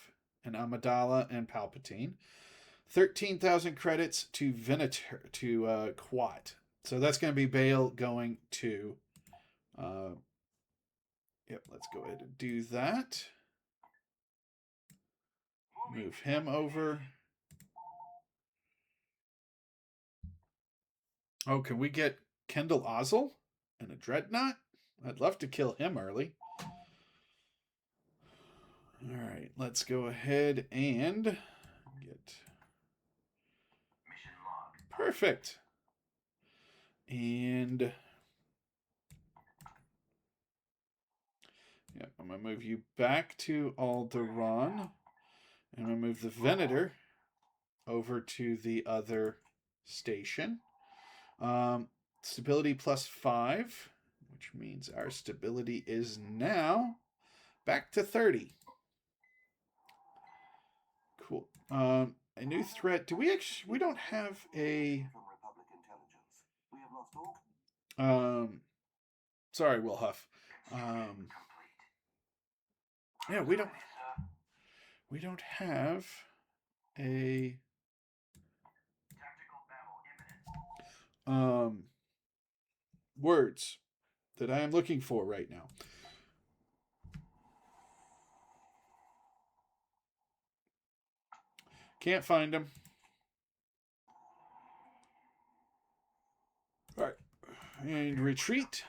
And Amidala and Palpatine. 13,000 credits to Venator, to Quat. So that's going to be Bail going to... Yep, let's go ahead and do that. Move him over. Oh, can we get Kendall Ozzel and a Dreadnought? I'd love to kill him early. All right, let's go ahead and get... Mission log. Perfect. And... Yep, I'm going to move you back to Alderaan. And I'm going to move the Venator over to the other station. Stability +5, which means our stability is now back to 30. Cool. A new threat. Do we actually... We don't have a... Sorry, Will Huff. Yeah, we don't have a... words that I am looking for right now. Can't find them. All right. And retreat.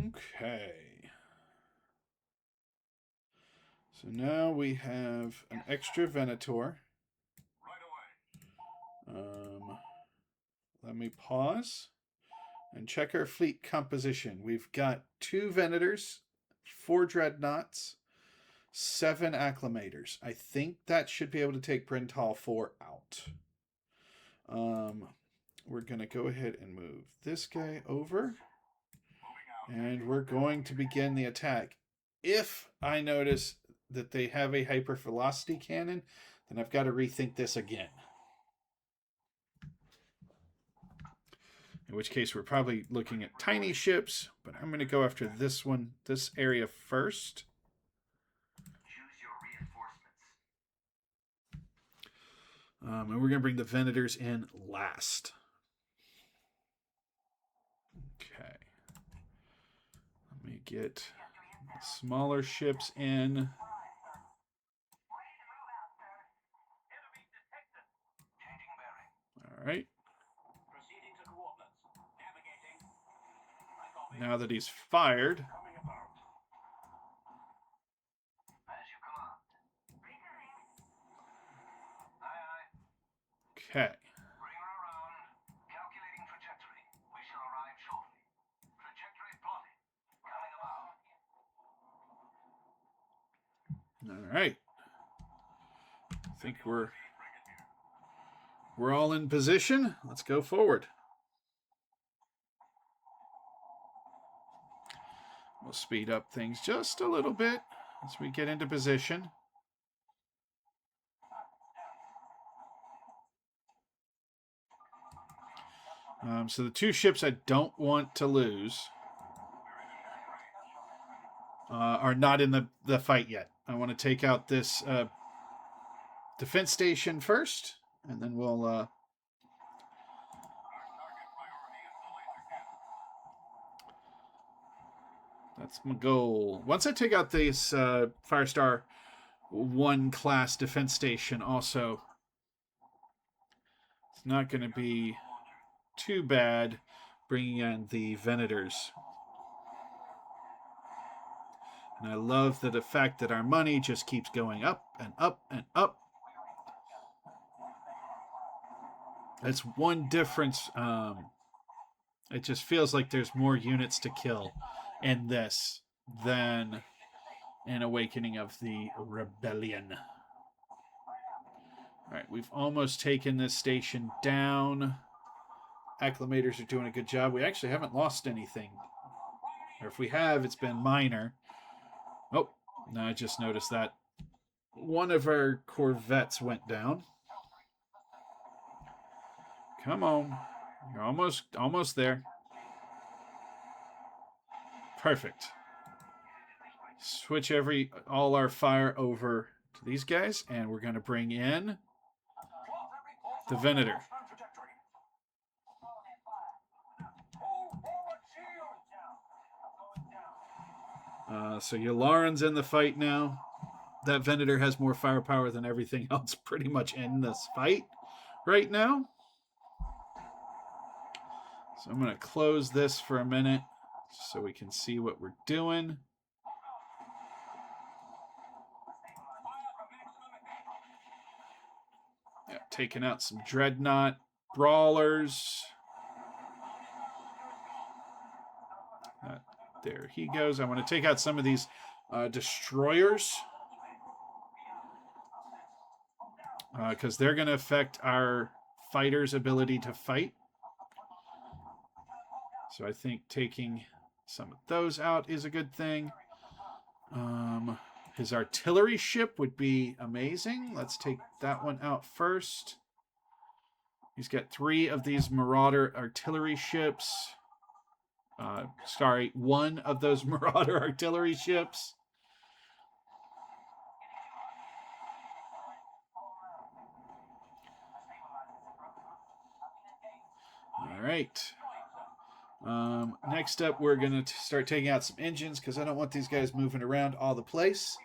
Okay. So now we have an extra Venator. Let me pause and check our fleet composition. We've got 2 Venators, 4 Dreadnoughts, 7 Acclimators. I think that should be able to take Brental 4 out. We're going to go ahead and move this guy over. And we're going to begin the attack. If I notice that they have a hypervelocity cannon, then I've got to rethink this again. In which case, we're probably looking at tiny ships, but I'm going to go after this one, this area first. Choose your reinforcements. And we're going to bring the Venators in last. get smaller ships in. All right. Now that he's fired. As you command. Aye, aye. Okay. Bring her around. Calculating trajectory. We shall arrive shortly. Trajectory plotted. Coming about. All right. I think we're all in position. Let's go forward. We'll speed up things just a little bit as we get into position. So the two ships I don't want to lose are not in the fight yet. I want to take out this defense station first, and then we'll... That's my goal. Once I take out this Firestar 1 class defense station also, it's not going to be too bad bringing in the Venators. And I love the fact that our money just keeps going up and up and up. That's one difference. It just feels like there's more units to kill in this than in Awakening of the Rebellion. All right, we've almost taken this station down. Acclimators are doing a good job. We actually haven't lost anything. Or if we have, it's been minor. Oh, no, I just noticed that one of our corvettes went down. Come on. You're almost there. Perfect. Switch all our fire over to these guys, and we're going to bring in the Venator. So Yularen's in the fight now. That Venator has more firepower than everything else pretty much in this fight right now. So I'm going to close this for a minute so we can see what we're doing. Yeah, taking out some Dreadnought brawlers. There he goes. I want to take out some of these destroyers because they're going to affect our fighters' ability to fight. So I think taking some of those out is a good thing. His artillery ship would be amazing. Let's take that one out first. He's got 3 of these Marauder artillery ships. Sorry, 1 of those Marauder artillery ships. All right. Next up, we're going to start taking out some engines because I don't want these guys moving around all the place.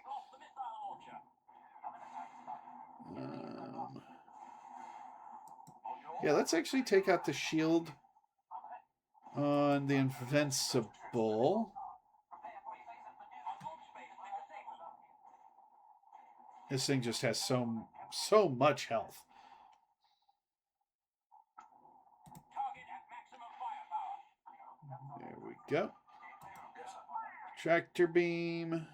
Yeah, let's actually take out the shield on the Invincible. This thing just has so much health. There we go. Tractor beam.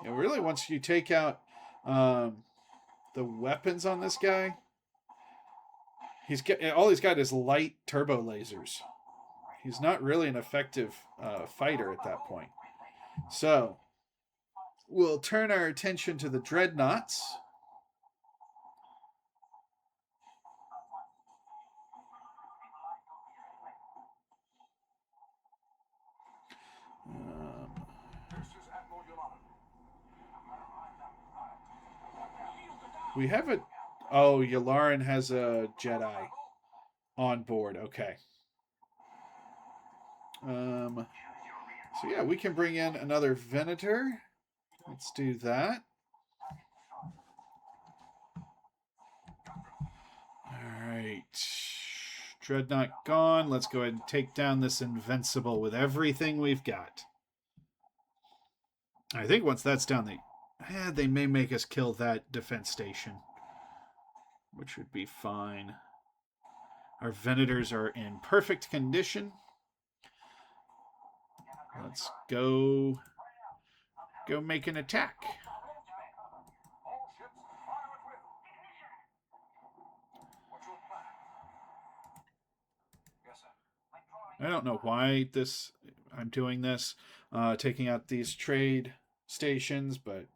And really, once you take out the weapons on this guy, all he's got is light turbo lasers. He's not really an effective fighter at that point. So we'll turn our attention to the Dreadnoughts. We have Oh, Yularen has a Jedi on board. Okay. So yeah, we can bring in another Venator. Let's do that. All right. Dreadnought gone. Let's go ahead and take down this Invincible with everything we've got. I think once that's down, they may make us kill that defense station, which would be fine. Our Venators are in perfect condition. Let's go make an attack. I don't know why I'm doing this, taking out these trade stations, but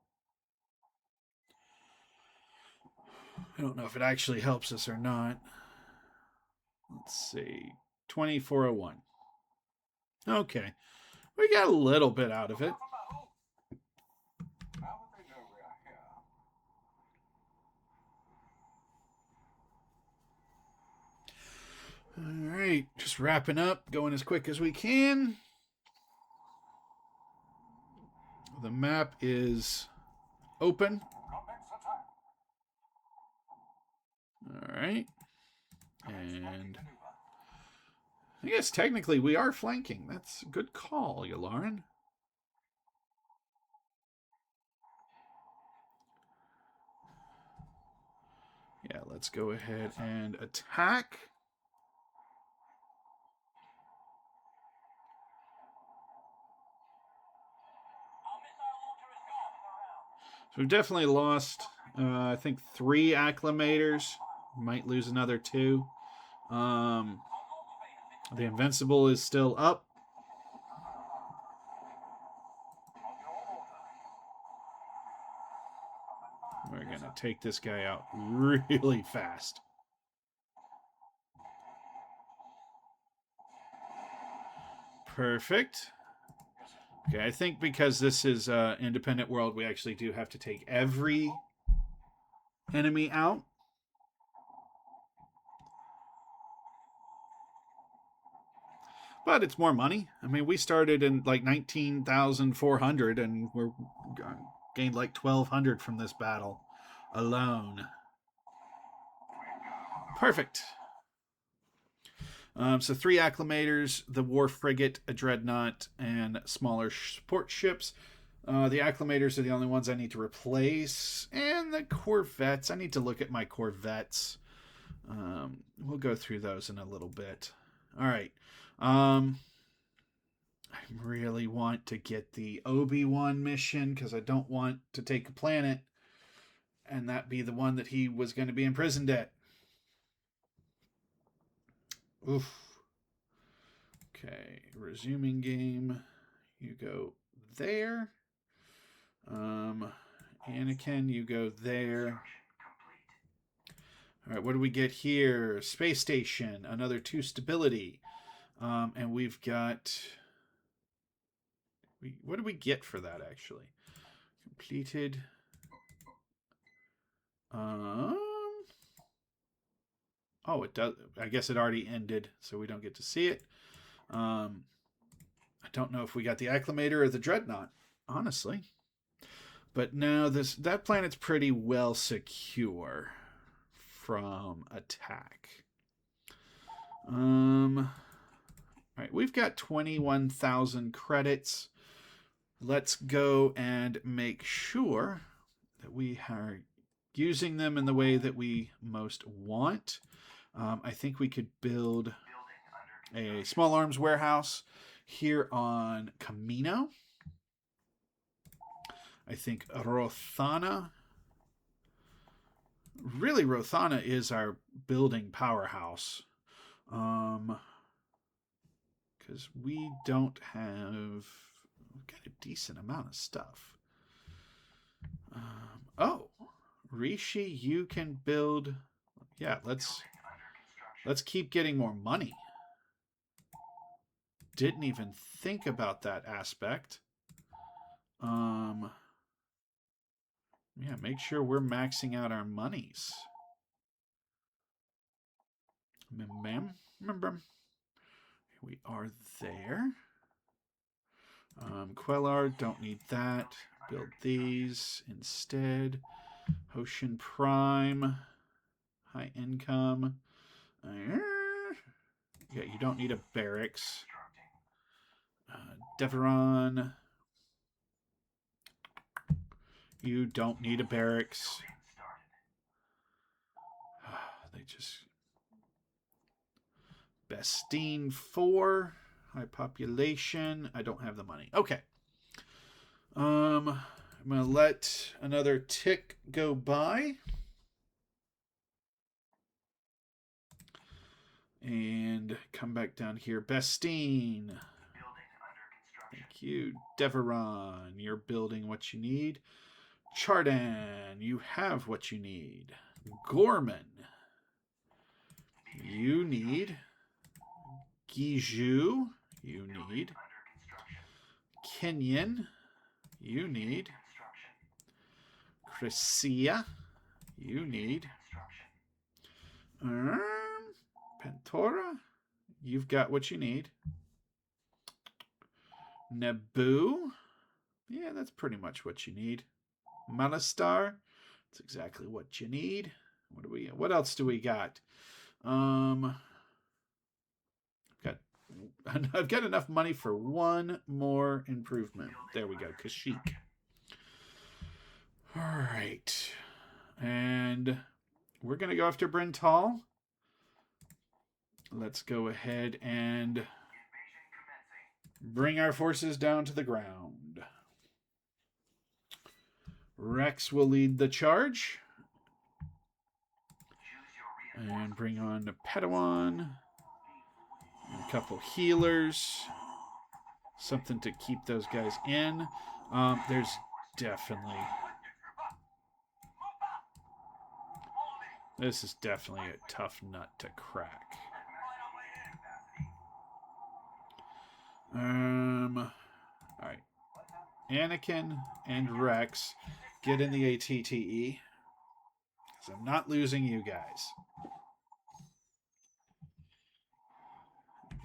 I don't know if it actually helps us or not. Let's see. 2401. Okay. We got a little bit out of it. All right, just wrapping up, going as quick as we can. The map is open. All right. And I guess technically we are flanking. That's a good call, Yularen. Yeah, let's go ahead and attack. So we've definitely lost, I think, 3 acclimators. Might lose another 2. The Invincible is still up. We're going to take this guy out really fast. Perfect. Okay, I think because this is independent world, we actually do have to take every enemy out. But it's more money. I mean, we started in like 19,400 and we're gained like 1,200 from this battle alone. Perfect. So 3 acclimators, the war frigate, a dreadnought, and smaller support ships. The acclimators are the only ones I need to replace. And the corvettes. I need to look at my corvettes. We'll go through those in a little bit. All right. I really want to get the Obi-Wan mission because I don't want to take a planet and that be the one that he was going to be imprisoned at. Oof. Okay, resuming game. You go there. Anakin, you go there. All right, what do we get here? Space station, another 2 stability. And we've got... What do we get for that, actually? Completed. Oh, it does. I guess it already ended, so we don't get to see it. I don't know if we got the acclimator or the dreadnought, honestly. But now that planet's pretty well secure from attack. All right, we've got 21,000 credits. Let's go and make sure that we are using them in the way that we most want. I think we could build a small arms warehouse here on Camino. I think Rothana. Really, Rothana is our building powerhouse. Because we don't have... We've got a decent amount of stuff. Oh, Rishi, you can build... Yeah, let's keep getting more money. Didn't even think about that aspect. Yeah, make sure we're maxing out our monies. We are there. Quellar, don't need that. Build these instead. Hoshin Prime, high income. Yeah, you don't need a barracks. Deveron, you don't need a barracks. They just... Bestine 4, high population. I don't have the money. Okay. I'm going to let another tick go by. And come back down here. Bestine. Thank you. Deveron, you're building what you need. Chardan, you have what you need. Gorman, you need. Giju, you need. Kenyon, you need. Chrysia, you need. Pentora, you've got what you need. Naboo, yeah, that's pretty much what you need. Malastar, that's exactly what you need. What else do we got? I've got enough money for one more improvement. There we go, Kashyyyk. All right. And we're going to go after Brental. Let's go ahead and bring our forces down to the ground. Rex will lead the charge. And bring on the Padawan. A couple healers. Something to keep those guys in. There's definitely... This is definitely a tough nut to crack. Alright. Anakin and Rex get in the ATTE. Because I'm not losing you guys.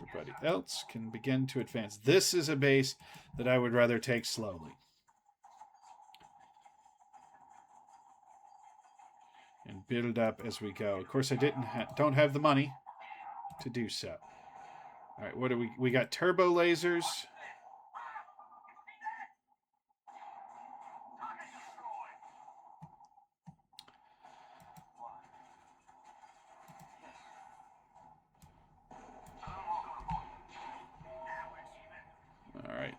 Everybody else can begin to advance. This is a base that I would rather take slowly. And build up as we go. Of course, I don't have the money to do so. All right, what do we got? Turbo lasers. All right.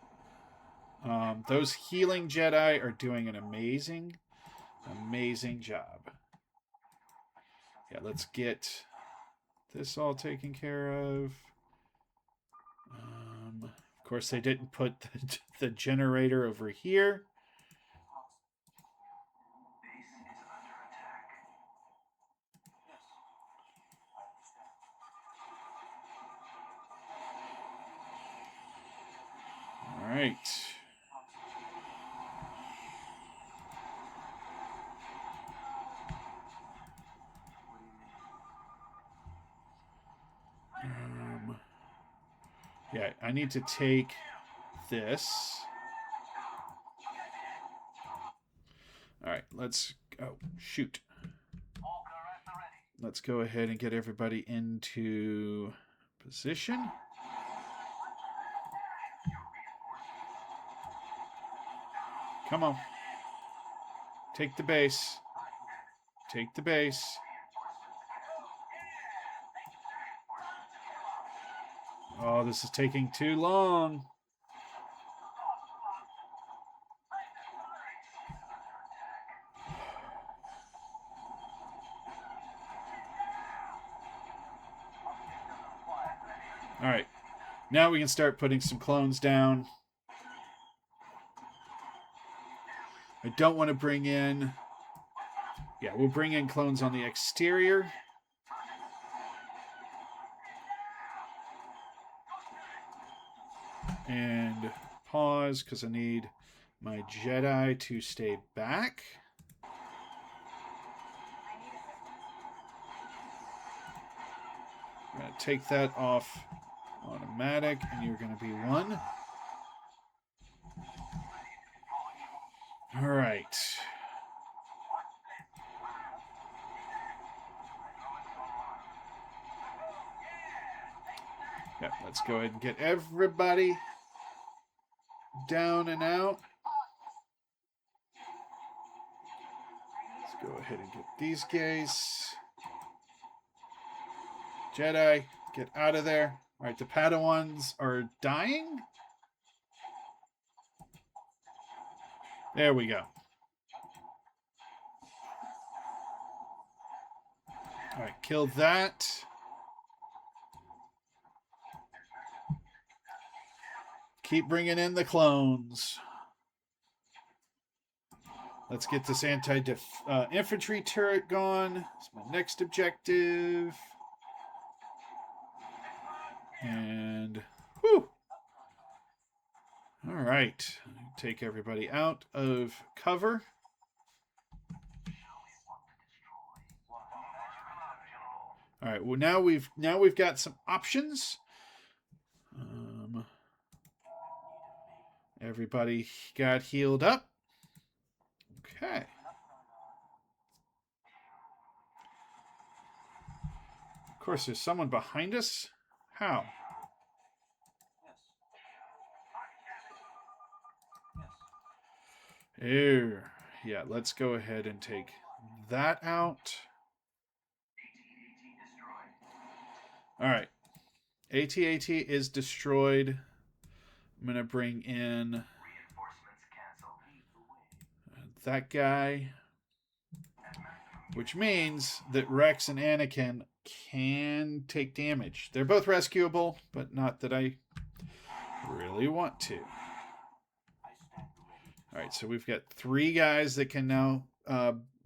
Those healing Jedi are doing an amazing job. Yeah, let's get this all taken care of. Of course, they didn't put the generator over here. All right. Yeah, I need to take this. All right, let's go. Shoot. Let's go ahead and get everybody into position. Come on. Take the base. Take the base. Oh, this is taking too long. All right. Now we can start putting some clones down. I don't want to bring in... Yeah, we'll bring in clones on the exterior. And pause, because I need my Jedi to stay back. take that off automatic, and you're going to be 1. All right. Yeah, let's go ahead and get everybody down and out. Let's go ahead and get these guys. Jedi, get out of there. All right, the Padawans are dying. There we go. All right, kill that. Keep bringing in the clones. Let's get this infantry turret gone. That's my next objective. And, whew. All right. Take everybody out of cover. All right. Well, now we've got some options. Everybody got healed up. Okay. Of course, there's someone behind us. How? Here. Yeah, let's go ahead and take that out. All right. AT-AT is destroyed. I'm going to bring in that guy, which means that Rex and Anakin can take damage. They're both rescuable, but not that I really want to. All right, so we've got 3 guys that can now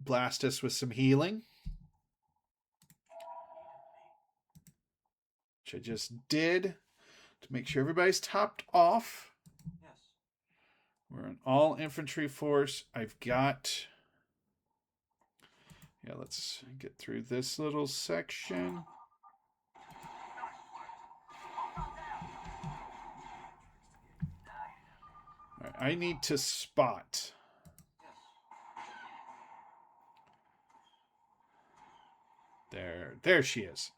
blast us with some healing, which I just did to make sure everybody's topped off. Yes. We're an all infantry force. I've got... Yeah, let's get through this little section. All right, I need to spot. There she is.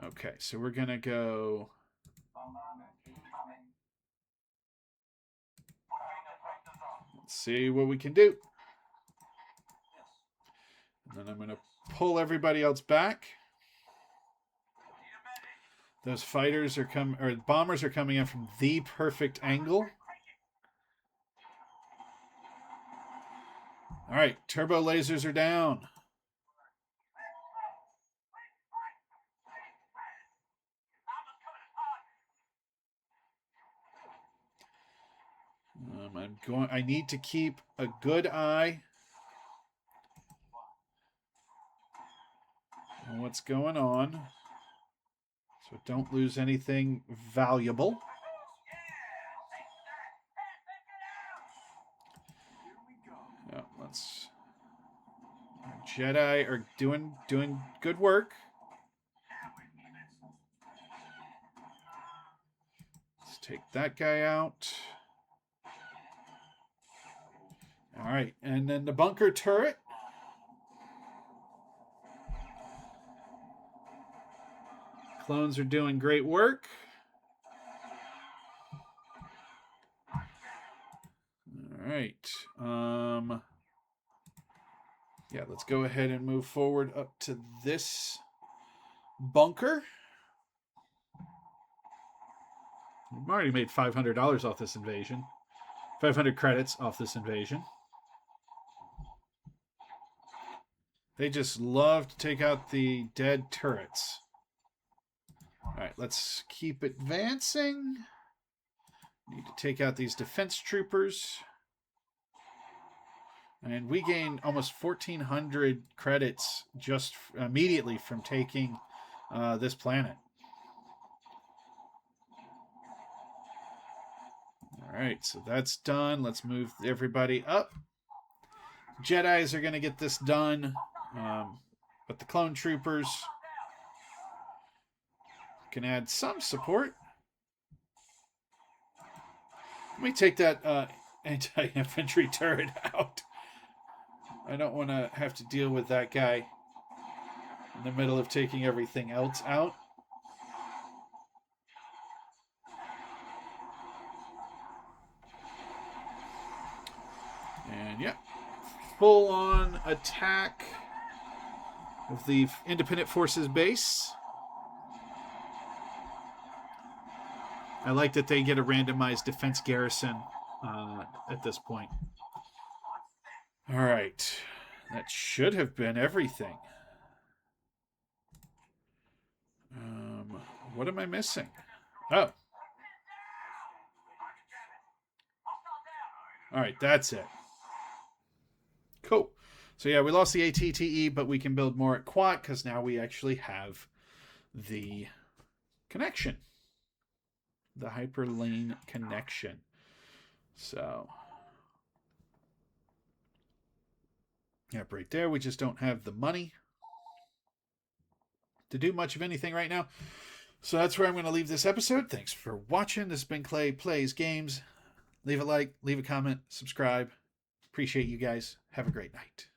Okay, so we're going to go... Let's see what we can do. And then I'm going to pull everybody else back. Those fighters are bombers are coming in from the perfect angle. All right, turbo lasers are down. I need to keep a good eye on what's going on, so don't lose anything valuable. Yeah, our Jedi are doing good work. Let's take that guy out. All right, and then the bunker turret. Clones are doing great work. All right. Yeah, let's go ahead and move forward up to this bunker. We've already made $500 off this invasion. 500 credits off this invasion. They just love to take out the dead turrets. All right, let's keep advancing. Need to take out these defense troopers. And we gain almost 1,400 credits just immediately from taking this planet. All right, so that's done. Let's move everybody up. Jedis are going to get this done. But the clone troopers Can add some support. Let me take that anti-infantry turret out. I don't want to have to deal with that guy in the middle of taking everything else out. And yeah, full-on attack of the Independent Forces base. I like that they get a randomized defense garrison at this point. All right. That should have been everything. What am I missing? Oh. All right, that's it. Cool. So yeah, we lost the ATTE, but we can build more at Quat because now we actually have the connection. The hyperlane connection. So, yep, right there. We just don't have the money to do much of anything right now. So that's where I'm going to leave this episode. Thanks for watching. This has been Clay Plays Games. Leave a like, leave a comment, subscribe. Appreciate you guys. Have a great night.